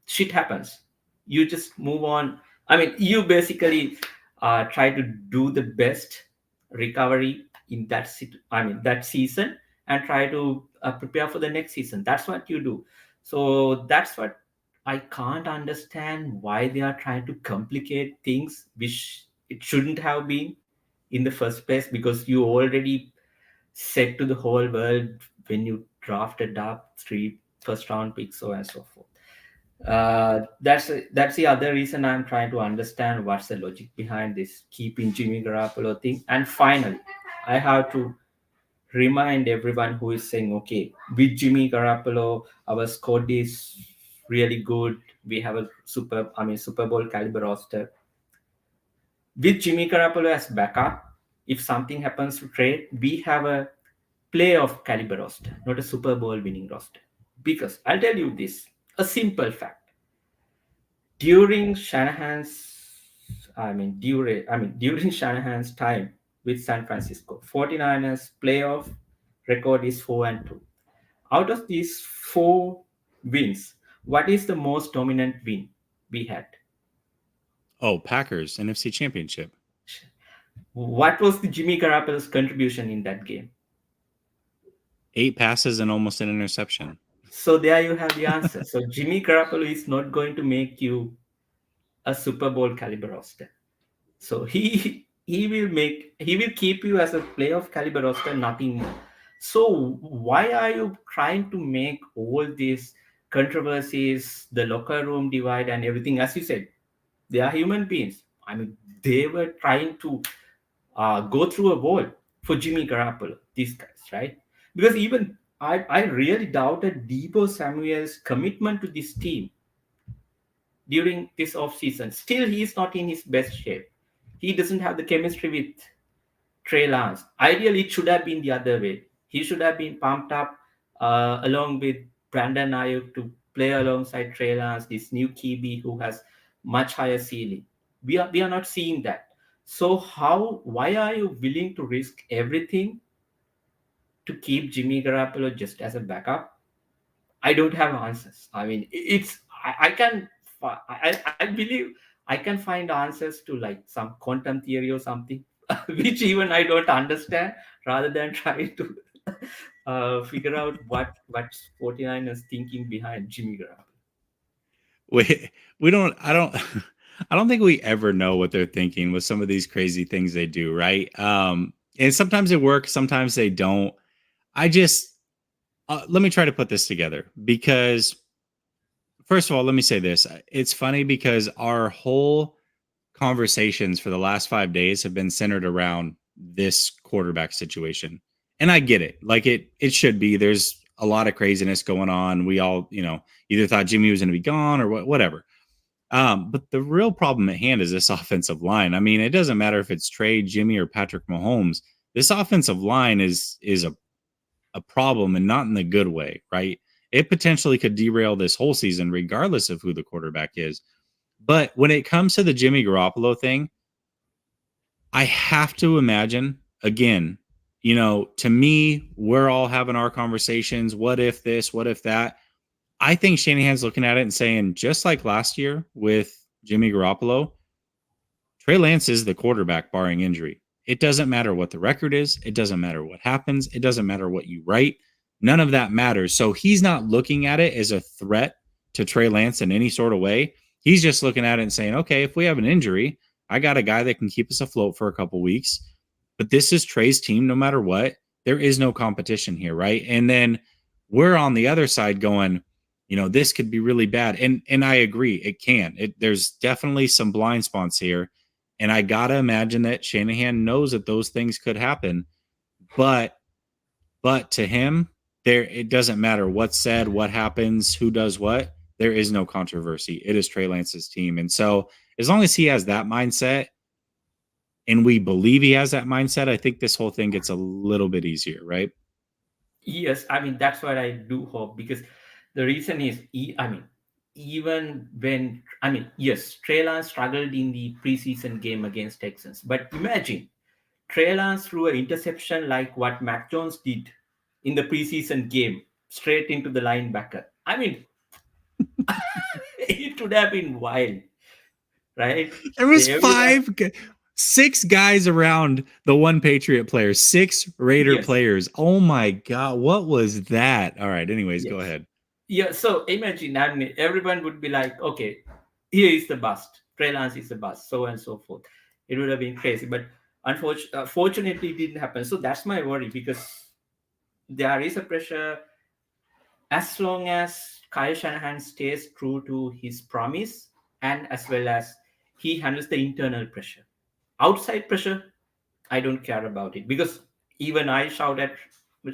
shit happens. You just move on. I mean, you basically try to do the best recovery in that season, and try to prepare for the next season. That's what you do. So that's what I can't understand, why they are trying to complicate things which it shouldn't have been in the first place, because you already said to the whole world when you drafted up 3 first round picks, so and so forth. That's the other reason I'm trying to understand what's the logic behind this keeping Jimmy Garoppolo thing. And finally, I have to remind everyone who is saying, okay, with Jimmy Garoppolo, our squad is really good. We have a Super Bowl caliber roster. With Jimmy Garoppolo as backup, if something happens to trade, we have a playoff caliber roster, not a Super Bowl winning roster. Because I'll tell you this, a simple fact. During during Shanahan's time with San Francisco, 49ers playoff record is 4-2. Out of these 4 wins, what is the most dominant win we had? Oh, Packers NFC Championship. What was the Jimmy Garoppolo's contribution in that game? 8 passes and almost an interception. So there you have the answer. So Jimmy Garoppolo is not going to make you a Super Bowl caliber roster. So he will keep you as a playoff caliber roster, nothing more. So why are you trying to make all these controversies, the locker room divide and everything? As you said, they are human beings. I mean, they were trying to go through a wall for Jimmy Garoppolo, these guys, right? Because even I really doubted Deebo Samuel's commitment to this team during this offseason. Still, he is not in his best shape. He doesn't have the chemistry with Trey Lance. Ideally, it should have been the other way. He should have been pumped up along with Brandon Ayuk to play alongside Trey Lance, this new QB who has much higher ceiling. We are not seeing that. So why are you willing to risk everything to keep Jimmy Garoppolo just as a backup? I don't have answers. I mean, I believe I can find answers to like some quantum theory or something, which even I don't understand, rather than trying to figure out what's 49ers thinking behind Jimmy Garoppolo. We don't I don't I don't think we ever know what they're thinking with some of these crazy things they do, right? And sometimes it works, sometimes they don't. I just let me try to put this together, because first of all, let me say this. It's funny because our whole conversations for the last 5 days have been centered around this quarterback situation. And I get it. Like it should be. There's a lot of craziness going on. We all, either thought Jimmy was going to be gone or whatever. But the real problem at hand is this offensive line. I mean, it doesn't matter if it's Trey, Jimmy, or Patrick Mahomes. This offensive line is a problem, and not in the good way, right? It potentially could derail this whole season, regardless of who the quarterback is. But when it comes to the Jimmy Garoppolo thing, I have to imagine, again, to me, we're all having our conversations. What if this? What if that? I think Shanahan's looking at it and saying, just like last year with Jimmy Garoppolo, Trey Lance is the quarterback barring injury. It doesn't matter what the record is. It doesn't matter what happens. It doesn't matter what you write. None of that matters. So he's not looking at it as a threat to Trey Lance in any sort of way. He's just looking at it and saying, okay, if we have an injury, I got a guy that can keep us afloat for a couple weeks. But this is Trey's team no matter what. There is no competition here, right? And then we're on the other side going, this could be really bad. And I agree, it can. There's definitely some blind spots here. And I got to imagine that Shanahan knows that those things could happen. But to him, it doesn't matter what's said, what happens, who does what. There is no controversy. It is Trey Lance's team. And so as long as he has that mindset, and we believe he has that mindset, I think this whole thing gets a little bit easier, right? Yes, I mean that's what I do hope, because the reason is, even when yes, Trey Lance struggled in the preseason game against Texans, but imagine Trey Lance threw an interception like what Mac Jones did in the preseason game, straight into the linebacker. I mean, it would have been wild, right? There was Everyone- 6 guys around the one Patriot player, 6 Raider Yes. players. Oh my God, what was that? All right, anyways, go Yes. ahead. Yeah, so imagine, everyone would be like, okay, here is the bust. Trey Lance is the bust, so on and so forth. It would have been crazy, but fortunately, it didn't happen. So that's my worry, because there is a pressure. As long as Kyle Shanahan stays true to his promise, and as well as he handles the internal pressure. Outside pressure, I don't care about it, because even I shout at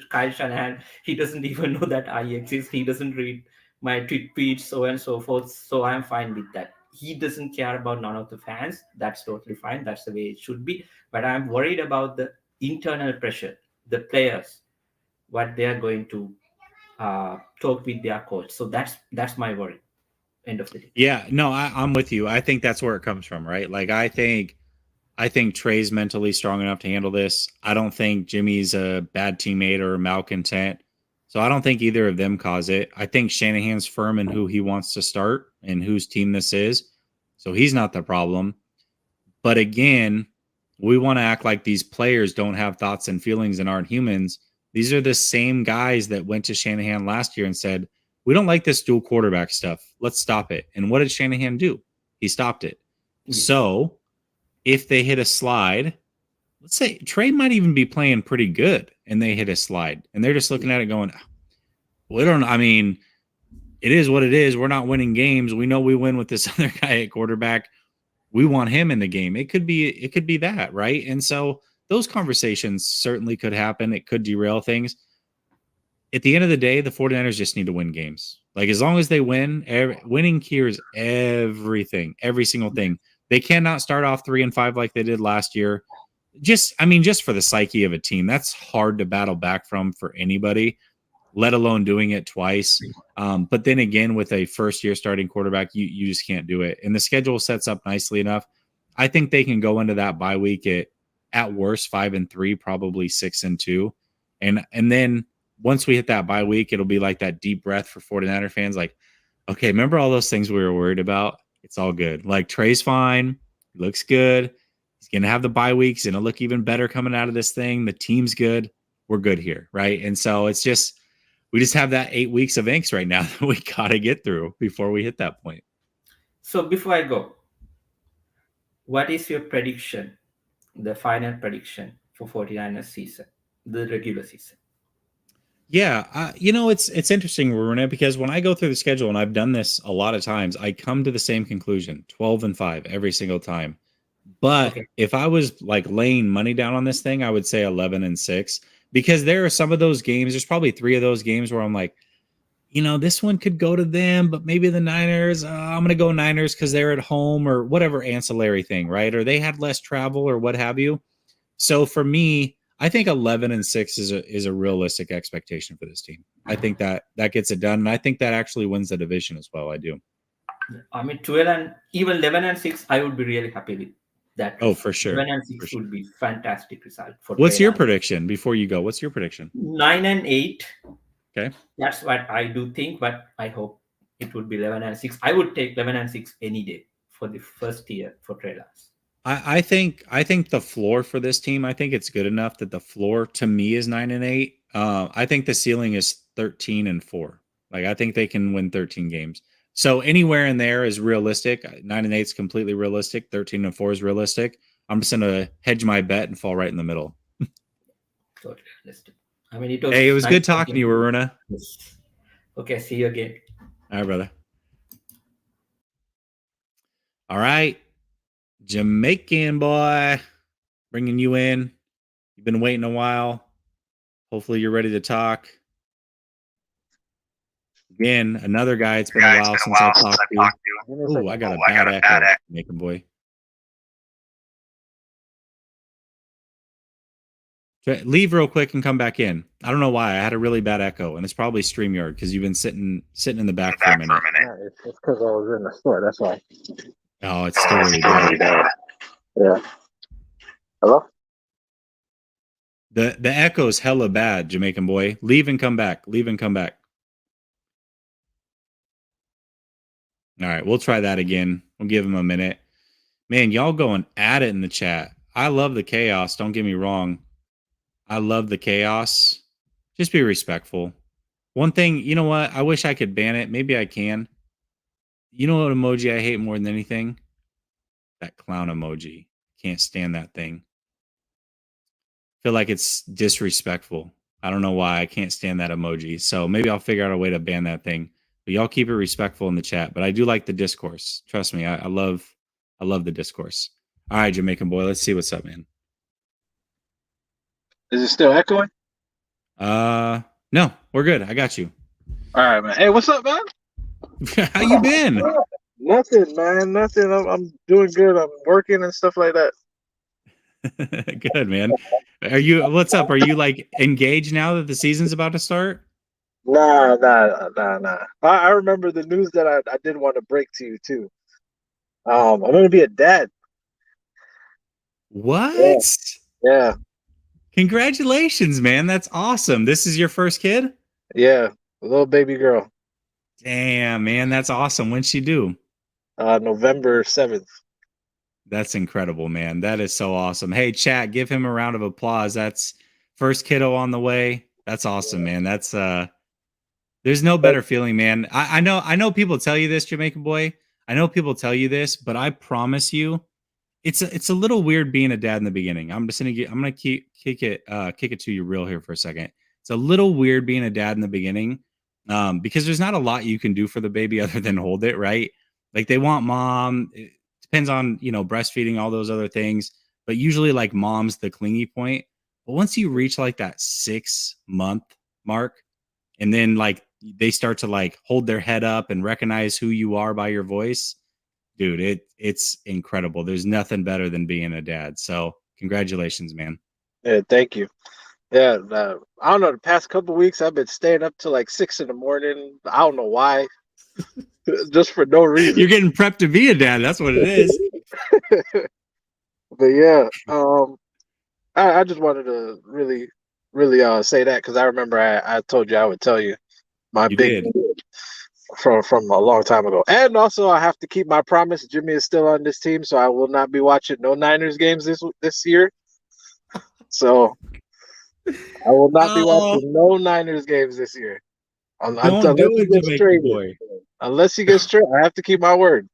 Kyle Shanahan. He doesn't even know that I exist. He doesn't read my tweets, so on and so forth. So I'm fine with that. He doesn't care about none of the fans. That's totally fine. That's the way it should be. But I'm worried about the internal pressure, the players, what they are going to talk with their coach. So that's my worry. End of the day. Yeah, no, I'm with you. I think that's where it comes from, right? Like I think Trey's mentally strong enough to handle this. I don't think Jimmy's a bad teammate or a malcontent. So I don't think either of them cause it. I think Shanahan's firm in who he wants to start and whose team this is. So he's not the problem. But again, we want to act like these players don't have thoughts and feelings and aren't humans. These are the same guys that went to Shanahan last year and said, we don't like this dual quarterback stuff. Let's stop it. And what did Shanahan do? He stopped it. Yes. So if they hit a slide, let's say Trey might even be playing pretty good and they hit a slide and they're just looking at it going, it is what it is. We're not winning games. We know we win with this other guy at quarterback. We want him in the game. It could be that, right? And so those conversations certainly could happen. It could derail things. At the end of the day, the 49ers just need to win games. Like as long as they win, winning cures everything, every single thing. They cannot start off 3-5 like they did last year. Just for the psyche of a team, that's hard to battle back from for anybody, let alone doing it twice. But then again, with a first-year starting quarterback, you just can't do it. And the schedule sets up nicely enough. I think they can go into that bye week at worst 5-3, probably 6-2, and then once we hit that bye week, it'll be like that deep breath for 49er fans. Like, okay, remember all those things we were worried about? It's all good. Like Trey's fine. He looks good. He's going to have the bye weeks and it'll look even better coming out of this thing. The team's good. We're good here. Right. And so we just have that 8 weeks of angst right now that we got to get through before we hit that point. So before I go, what is your prediction, the final prediction for 49ers season, the regular season? Yeah, it's interesting, Runa, because when I go through the schedule, and I've done this a lot of times, I come to the same conclusion: 12-5 every single time. But if I was like laying money down on this thing, I would say 11-6, because there are some of those games. There's probably 3 of those games where I'm like, this one could go to them, but maybe the Niners. I'm going to go Niners because they're at home or whatever ancillary thing, right? Or they had less travel or what have you. So for me, I think 11-6 is a realistic expectation for this team. I think that gets it done, and I think that actually wins the division as well. I do. I mean, 12 and even 11-6, I would be really happy with that. Oh, for sure. 11-6 would be fantastic result for. What's your prediction before you go? What's your prediction? 9-8. Okay, that's what I do think, but I hope it would be 11-6. I would take 11-6 any day for the first year for Trey Lance. I think the floor for this team, I think it's good enough that the floor to me is 9-8. I think the ceiling is 13-4. Like I think they can win 13 games. So anywhere in there is realistic. 9-8 is completely realistic. 13-4 is realistic. I'm just gonna hedge my bet and fall right in the middle. Totally realistic. I mean, it was. Hey, it was nice good talking to you, Aruna. Yes. Okay, see you again. All right, brother. All right, Jamaican boy, bringing you in. You've been waiting a while. Hopefully, you're ready to talk. Again, another guy. It's been a while since I talked to. Oh, I got a bad echo, Jamaican boy. Leave real quick and come back in. I don't know why. I had a really bad echo, and it's probably StreamYard because you've been sitting in the back for a minute. Yeah, it's because I was in the store. That's why. Oh, it's still really bad. Yeah. Hello? The echo's hella bad, Jamaican boy. Leave and come back. Leave and come back. All right, we'll try that again. We'll give him a minute. Man, y'all going at it in the chat. I love the chaos. Don't get me wrong. I love the chaos. Just be respectful. One thing, you know what? I wish I could ban it. Maybe I can. You know what emoji I hate more than anything? That clown emoji. Can't stand that thing. Feel like it's disrespectful. I don't know why. I can't stand that emoji. So maybe I'll figure out a way to ban that thing. But y'all keep it respectful in the chat. But I do like the discourse. Trust me, I love the discourse. All right, Jamaican boy, let's see what's up, man. Is it still echoing? No, we're good. I got you. All right, man. Hey, what's up, man? How you been? Nothing, man. Nothing. I'm doing good. I'm working and stuff like that. Good, man. What's up? Are you like engaged now that the season's about to start? Nah. I remember the news that I did want to break to you too. I'm gonna be a dad. What? Yeah. Congratulations, man. That's awesome. This is your first kid? Yeah. A little baby girl. Damn, man. That's awesome. When's she due? November 7th. That's incredible, man. That is so awesome. Hey, chat, give him a round of applause. That's first kiddo on the way. That's awesome, man. That's there's no better feeling, man. I know people tell you this, Jamaican boy. I know people tell you this, but I promise you, it's a little weird being a dad in the beginning. I'm gonna kick it to you real here for a second. It's a little weird being a dad in the beginning, because there's not a lot you can do for the baby other than hold it, right? Like they want mom. It depends on breastfeeding, all those other things, but usually like mom's the clingy point. But once you reach like that 6-month mark, and then like they start to like hold their head up and recognize who you are by your voice, dude, it's incredible. There's nothing better than being a dad. So congratulations, man. Yeah, thank you. Yeah, I don't know. The past couple weeks, I've been staying up till like 6 in the morning. I don't know why, just for no reason. You're getting prepped to be a dad. That's what it is. But yeah, I just wanted to really say that because I remember I told you I would tell you my big from a long time ago. And also, I have to keep my promise. Jimmy is still on this team, so I will not be watching no Niners games this year. So I will not be watching no Niners games this year. Don't do it, Jamaican boy. Unless he gets traded, I have to keep my word.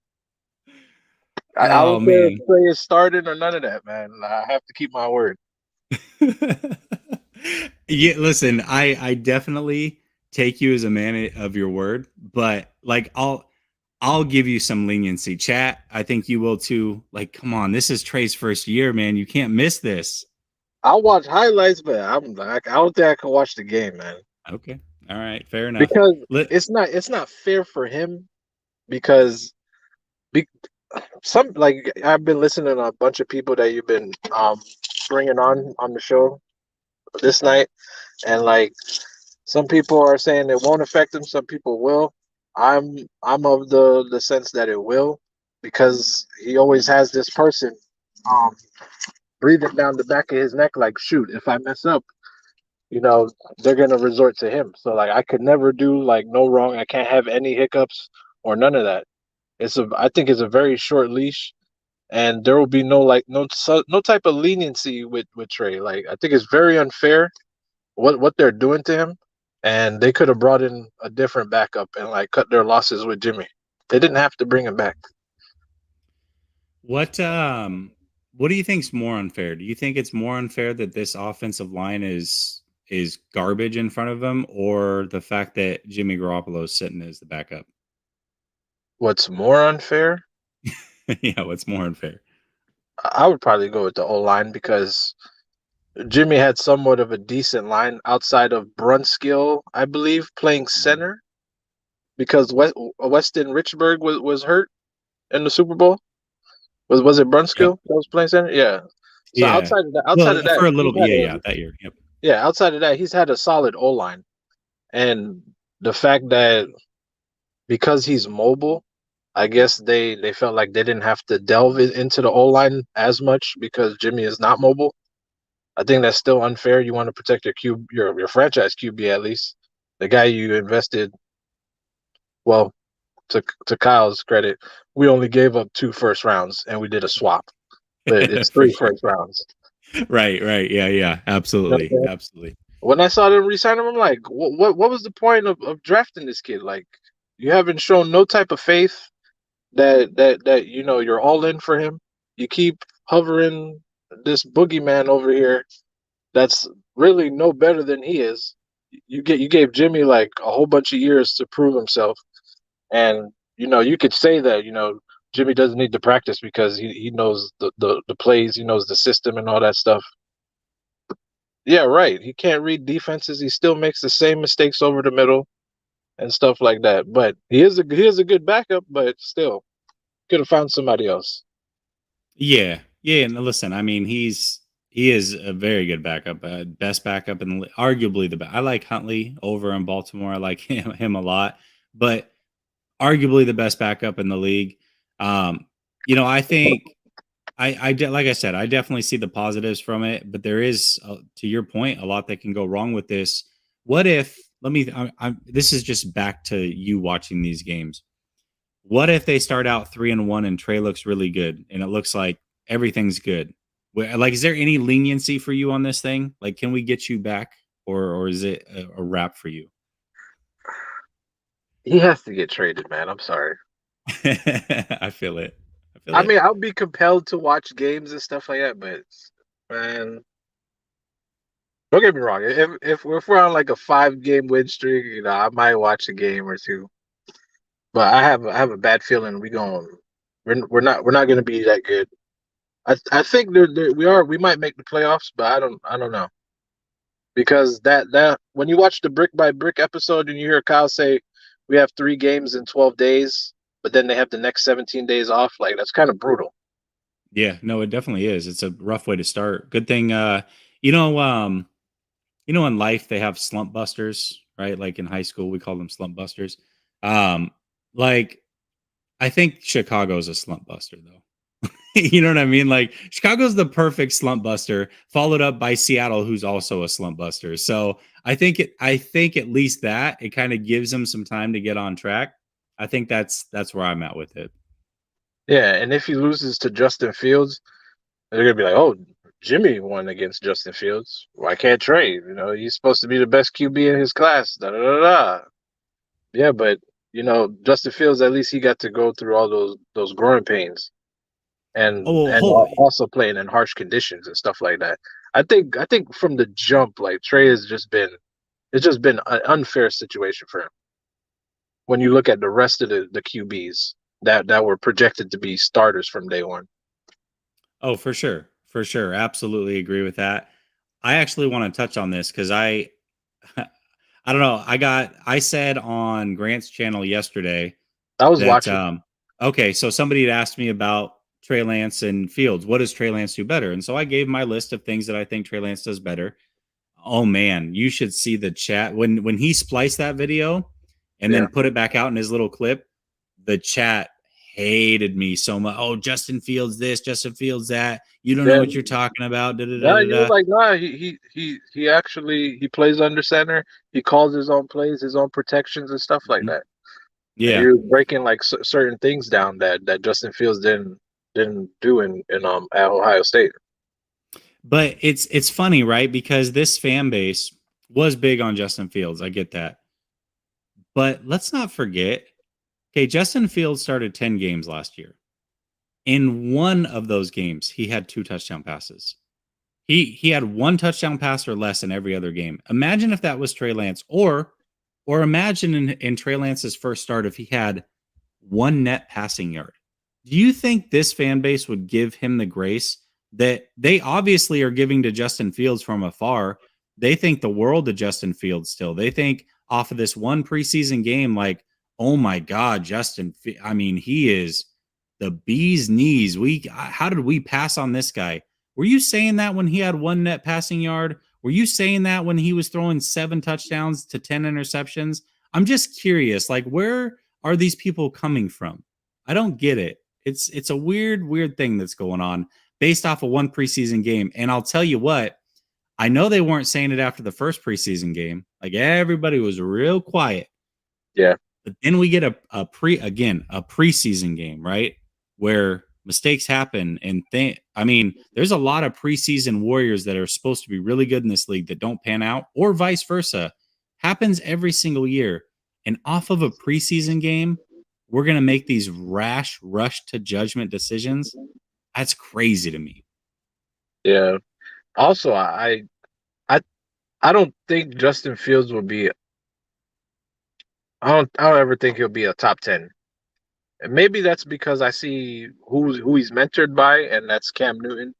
I don't care if Trey is starting or none of that, man. I have to keep my word. Yeah, listen, I definitely take you as a man of your word, but like I'll give you some leniency. Chat, I think you will too. Like, come on, this is Trey's first year, man. You can't miss this. I'll watch highlights, but I don't think I can watch the game, man. Okay. All right, fair enough. Because it's not fair for him because some like I've been listening to a bunch of people that you've been bringing on the show this night, and like some people are saying it won't affect him, some people will. I'm of the sense that it will, because he always has this person breathing down the back of his neck like, shoot, if I mess up, they're gonna resort to him. So like I could never do like no wrong. I can't have any hiccups or none of that. I think it's a very short leash, and there will be no type of leniency with Trey. Like I think it's very unfair what they're doing to him, and they could have brought in a different backup and like cut their losses with Jimmy. They didn't have to bring him back. What do you think's more unfair? Do you think it's more unfair that this offensive line is garbage in front of them, or the fact that Jimmy Garoppolo is sitting as the backup? What's more unfair? Yeah, what's more unfair? I would probably go with the O-line because Jimmy had somewhat of a decent line outside of Brunskill, I believe, playing center because Weston Richburg was hurt in the Super Bowl. Was it Yep. Brunskill that was playing center? Yeah. So Yeah. outside of that, for a little, that year. Yep. yeah, outside of that, he's had a solid O line, and the fact that because he's mobile, I guess they felt like they didn't have to delve into the O line as much because Jimmy is not mobile. I think that's still unfair. You want to protect your franchise QB at least, the guy you invested. Well, to Kyle's credit, we only gave up 2 first rounds and we did a swap, but it's For 3 sure. first rounds. Right. Yeah. Absolutely. Okay. Absolutely. When I saw them resign him, I'm like, what was the point of drafting this kid? Like, you haven't shown no type of faith that you're all in for him. You keep hovering this boogeyman over here that's really no better than he is. You gave Jimmy like a whole bunch of years to prove himself, and you could say that Jimmy doesn't need to practice because he knows the plays, he knows the system and all that stuff. Yeah, right. He can't read defenses. He still makes the same mistakes over the middle and stuff like that. But he is a good backup. But still, could have found somebody else. Yeah. And listen, I mean, he is a very good backup, best backup in the arguably the best. I like Huntley over in Baltimore. I like him a lot, but arguably the best backup in the league. I think like I said, I definitely see the positives from it, but there is, to your point, a lot that can go wrong with this. What if? This is just back to you watching these games. What if they start out 3-1 and Trey looks really good and it looks like everything's good? Like, is there any leniency for you on this thing? Like, can we get you back, or is it a wrap for you? He has to get traded, man. I'm sorry. I feel it. I mean, I'll be compelled to watch games and stuff like that, but man, don't get me wrong. If we're on like a 5-game win streak, I might watch a game or two. But I have a bad feeling we're not going to be that good. I think we might make the playoffs, but I don't know. Because that when you watch the brick by brick episode and you hear Kyle say we have 3 games in 12 days, but then they have the next 17 days off, like that's kind of brutal. Yeah, no, it definitely is. It's a rough way to start. Good thing in life they have slump busters, right? Like in high school we call them slump busters. Like I think Chicago's a slump buster though. You know what I mean? Like Chicago's the perfect slump buster, followed up by Seattle, who's also a slump buster. So I think at least that it kind of gives them some time to get on track. I think that's where I'm at with it. Yeah, and if he loses to Justin Fields, they're gonna be like, "Oh, Jimmy won against Justin Fields. Why can't Trey? He's supposed to be the best QB in his class." Da da da da. Yeah, but Justin Fields, at least he got to go through all those growing pains, and also playing in harsh conditions and stuff like that. I think from the jump, like Trey it's just been an unfair situation for him. When you look at the rest of the QBs that were projected to be starters from day one. Oh, for sure. For sure. Absolutely agree with that. I actually want to touch on this because I don't know. I said on Grant's channel yesterday I was watching. Okay, so somebody had asked me about Trey Lance and Fields. What does Trey Lance do better? And so I gave my list of things that I think Trey Lance does better. Oh man, you should see the chat when he spliced that video and then put it back out in his little clip. The chat hated me so much. Oh, Justin Fields this, Justin Fields that. You don't know what you're talking about. Yeah, you were like, nah, he actually he plays under center. He calls his own plays, his own protections and stuff like that. Yeah, you're breaking like certain things down that Justin Fields didn't do in at Ohio State. But it's funny, right? Because this fan base was big on Justin Fields. I get that. But let's not forget, Okay, Justin Fields started 10 games last year. In one of those games, he had 2 touchdown passes. He had 1 touchdown pass or less in every other game. Imagine if that was Trey Lance, or imagine in Trey Lance's first start if he had 1 net passing yard. Do you think this fan base would give him the grace that they obviously are giving to Justin Fields from afar? They think the world of Justin Fields still. They think off of this one preseason game, like, oh my God, I mean, he is the bee's knees. How did we pass on this guy? Were you saying that when he had 1 net passing yard? Were you saying that when he was throwing 7 touchdowns to 10 interceptions? I'm just curious, like, where are these people coming from? I don't get it. It's a weird thing that's going on based off of one preseason game. And I'll tell you what, I know they weren't saying it after the first preseason game. Like, everybody was real quiet. Yeah. But then we get a preseason game, right? Where mistakes happen there's a lot of preseason warriors that are supposed to be really good in this league that don't pan out, or vice versa. Happens every single year. And off of a preseason game, we're going to make these rash rush to judgment decisions. That's crazy to me. Yeah. Also, I don't think Justin Fields will be. I don't ever think he'll be a top 10. And maybe that's because I see who he's mentored by, and that's Cam Newton.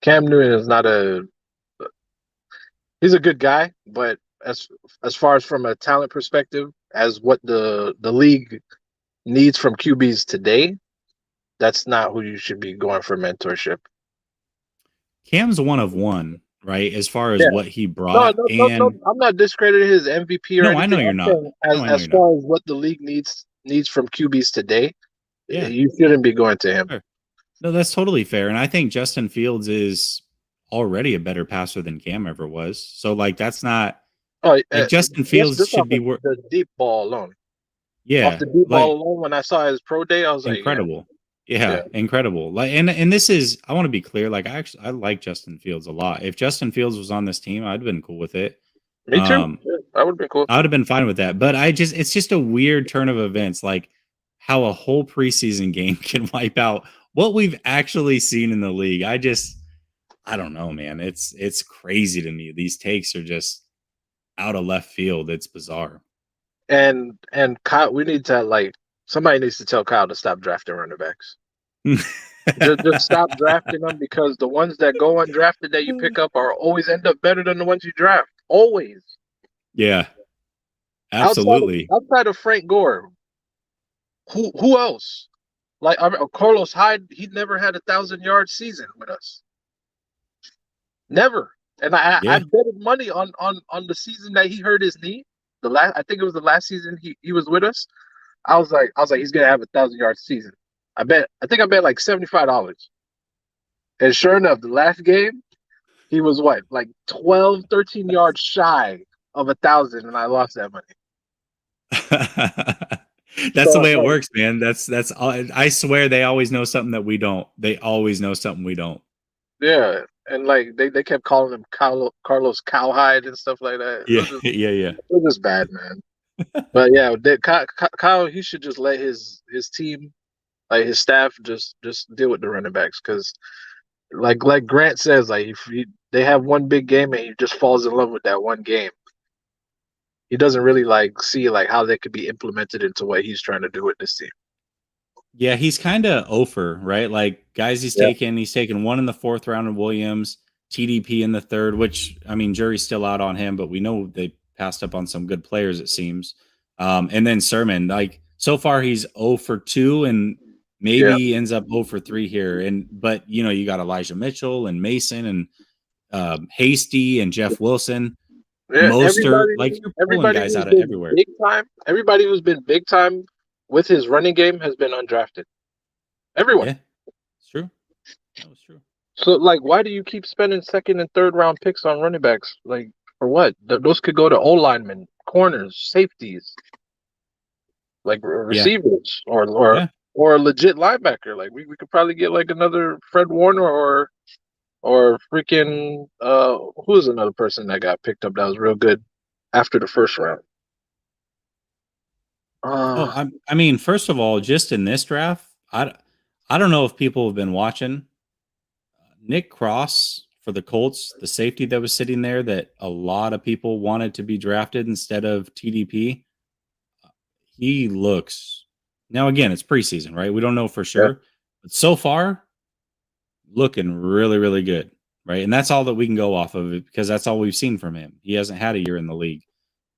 Cam Newton is not he's a good guy, but as far as from a talent perspective, as what the league needs from QBs today, that's not who you should be going for mentorship. Cam's one of one, right? As far as what he No, brought. no, I'm not discrediting his MVP or No, anything. I know you're I'm not. saying as far as what the league needs from QBs today, Yeah. you shouldn't be going to him. Sure. No, that's totally fair. And I think Justin Fields is already a better passer than Cam ever was. So, like, that's not Justin Fields just should be the deep ball alone. Yeah. Off the deep ball alone, when I saw his pro day, I was incredible. like, yeah, incredible. Like, and this is, I want to be clear. Like, I like Justin Fields a lot. If Justin Fields was on this team, I'd have been cool with it. Me too. I would have been cool. I would have been fine with that. But it's just a weird turn of events, like how a whole preseason game can wipe out what we've actually seen in the league. I don't know, man. It's crazy to me. These takes are just out of left field. It's bizarre. And Kyle, we need to somebody needs to tell Kyle to stop drafting running backs. just stop drafting them, because the ones that go undrafted that you pick up are always end up better than the ones you draft. Always. Yeah. Absolutely. Outside of Frank Gore, who else? Like, Carlos Hyde, he never had 1,000-yard season with us. Never. And I betted money on the season that he hurt his knee. I think it was the last season he was with us. I was like he's gonna have 1,000-yard season. I think I bet like $75. And sure enough, the last game, he was like 12, 13 yards shy of 1,000, and I lost that money. That's the way it works, man. That's I swear they always know something that we don't. They always know something we don't. Yeah, and like they kept calling him Carlos Cowhide and stuff like that. Yeah, It was just bad, man. But yeah, Kyle, he should just let his team, like his staff, just deal with the running backs, because like Grant says, like if they have one big game and he just falls in love with that one game, he doesn't really see how they could be implemented into what he's trying to do with this team. Yeah, he's kind of over, right? Like, guys he's taken one in the 4th round of Williams, TDP in the 3rd, which, I mean, jury's still out on him, but we know they passed up on some good players, it seems. And then Sermon, like, so far he's 0 for 2, and maybe he ends up 0 for 3 here. But you got Elijah Mitchell and Mason and Hasty and Jeff Wilson. Yeah, Mostert, you're pulling guys out of everywhere. Big time. Everybody who's been big time with his running game has been undrafted. Everyone. Yeah, it's true. That was true. So, why do you keep spending 2nd and 3rd round picks on running backs? Like, for what? Those could go to O linemen, corners, safeties, receivers, or a legit linebacker. Like, we could probably get another Fred Warner or freaking who's another person that got picked up that was real good after the 1st round? I mean, first of all, just in this draft, I don't know if people have been watching Nick Cross for the Colts, the safety that was sitting there that a lot of people wanted to be drafted instead of TDP. He looks now again, it's preseason, right? We don't know for sure, but so far, looking really, really good, right? And that's all that we can go off of it because that's all we've seen from him. He hasn't had a year in the league.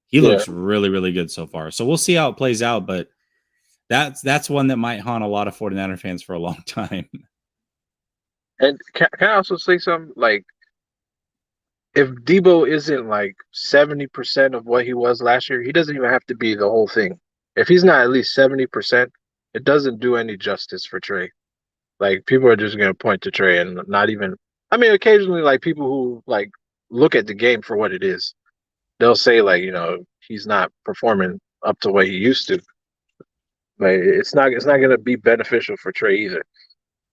He Yeah. looks really, really good so far. So we'll see how it plays out, but that's one that might haunt a lot of 49er fans for a long time. And can I also say something? Like, if Deebo isn't like 70% of what he was last year, he doesn't even have to be the whole thing. If he's not at least 70%, it doesn't do any justice for Trey. Like, people are just going to point to Trey and not even. I mean, occasionally, like, people who like look at the game for what it is, they'll say, like, he's not performing up to what he used to. Like, it's not going to be beneficial for Trey either,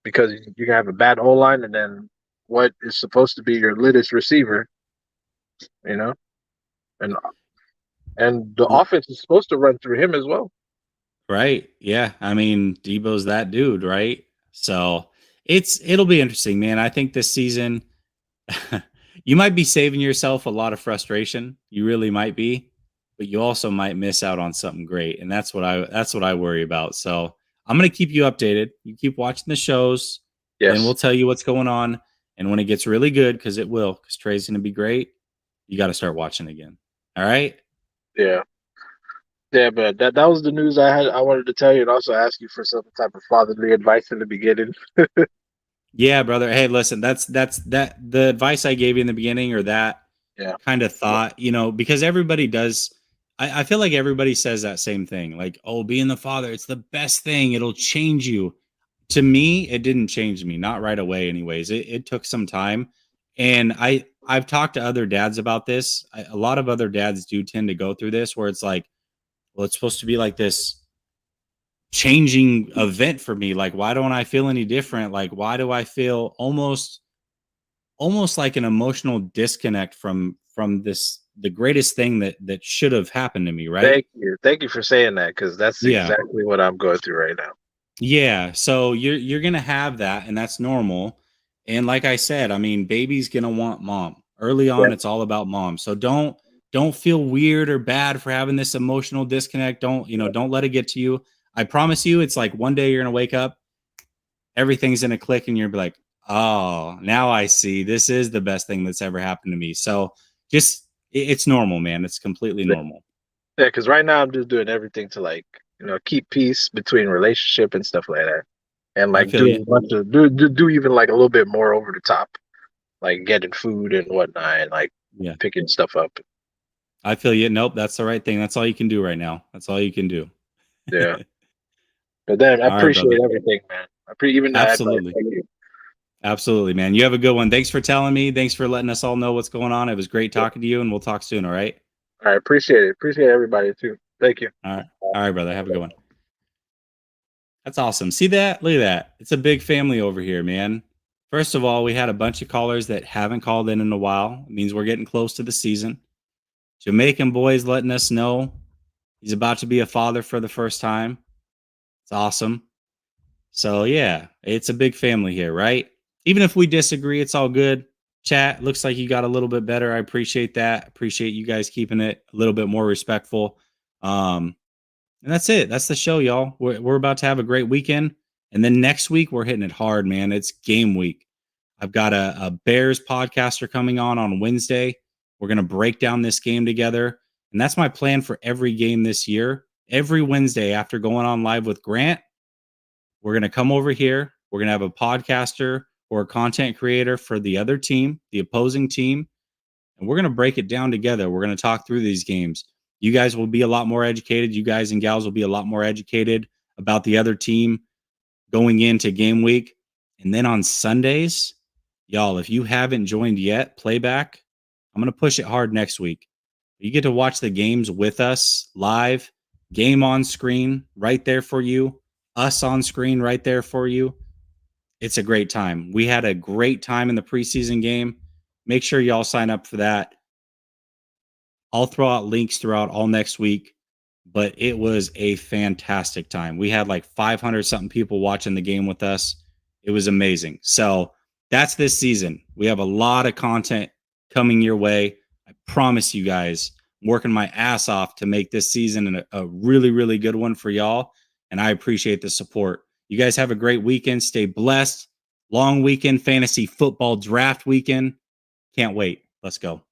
because you can have a bad O line and then what is supposed to be your latest receiver, and the offense is supposed to run through him as well. Right. Yeah. I mean, Debo's that dude, right? So it'll be interesting, man. I think this season you might be saving yourself a lot of frustration. You really might be, but you also might miss out on something great. And that's what I worry about. So I'm gonna keep you updated. You keep watching the shows, Yes. then we'll tell you what's going on. And when it gets really good, because it will, because Trey's gonna be great, you got to start watching again. All right. Yeah. Yeah, but that was the news I wanted to tell you, and also ask you for some type of fatherly advice in the beginning. Yeah, brother. Hey, listen, that's the advice I gave you in the beginning, or that kind of thought, because everybody does. I feel like everybody says that same thing, like, oh, being the father, it's the best thing. It'll change you. To me, it didn't change me, not right away. Anyways, it took some time, and I've talked to other dads about this. A lot of other dads do tend to go through this, where it's like, well, it's supposed to be like this changing event for me. Like, why don't I feel any different? Like, why do I feel almost like an emotional disconnect from this, the greatest thing that should have happened to me, right? Thank you for saying that, because that's exactly what I'm going through right now. Yeah, so you're gonna have that, and that's normal. And like I said, I mean, baby's gonna want mom early on. It's all about mom. So don't feel weird or bad for having this emotional disconnect. Don't let it get to you. I promise you, it's like one day you're gonna wake up, everything's gonna click, and you're gonna be like, oh, now I see. This is the best thing that's ever happened to me. So just it's normal, man. It's completely normal. Yeah, because right now I'm just doing everything to, like, keep peace between relationship and stuff like that, and like do even like a little bit more over the top, like getting food and whatnot, and like picking stuff up. I feel you. Nope, that's the right thing. That's all you can do right now. That's all you can do. Yeah. But then I appreciate everything, man. Even absolutely. Absolutely, man. You have a good one. Thanks for telling me. Thanks for letting us all know what's going on. It was great talking to you, and we'll talk soon. All right. All right. Appreciate it. Appreciate everybody too. Thank you. All right, brother. Have a good one. That's awesome. See that? Look at that. It's a big family over here, man. First of all, we had a bunch of callers that haven't called in a while. It means we're getting close to the season. Jamaican boys letting us know he's about to be a father for the first time. It's awesome. So yeah, it's a big family here, right? Even if we disagree, it's all good. Chat, looks like you got a little bit better. I appreciate that. Appreciate you guys keeping it a little bit more respectful. And that's it. That's the show, y'all. We're about to have a great weekend. And then next week, we're hitting it hard, man. It's game week. I've got a Bears podcaster coming on Wednesday. We're going to break down this game together. And that's my plan for every game this year. Every Wednesday after going on live with Grant, we're going to come over here. We're going to have a podcaster or a content creator for the other team, the opposing team. And we're going to break it down together. We're going to talk through these games. You guys will be a lot more educated. You guys and gals will be a lot more educated about the other team going into game week. And then on Sundays, y'all, if you haven't joined yet, playback, I'm going to push it hard next week. You get to watch the games with us live, game on screen right there for you, us on screen right there for you. It's a great time. We had a great time in the preseason game. Make sure y'all sign up for that. I'll throw out links throughout all next week. but it was a fantastic time. We had like 500 something people watching the game with us. It was amazing. So that's this season. We have a lot of content coming your way. I promise you guys, I'm working my ass off to make this season a really, really good one for y'all. And I appreciate the support. You guys have a great weekend. Stay blessed. Long weekend, fantasy football draft weekend. Can't wait. Let's go.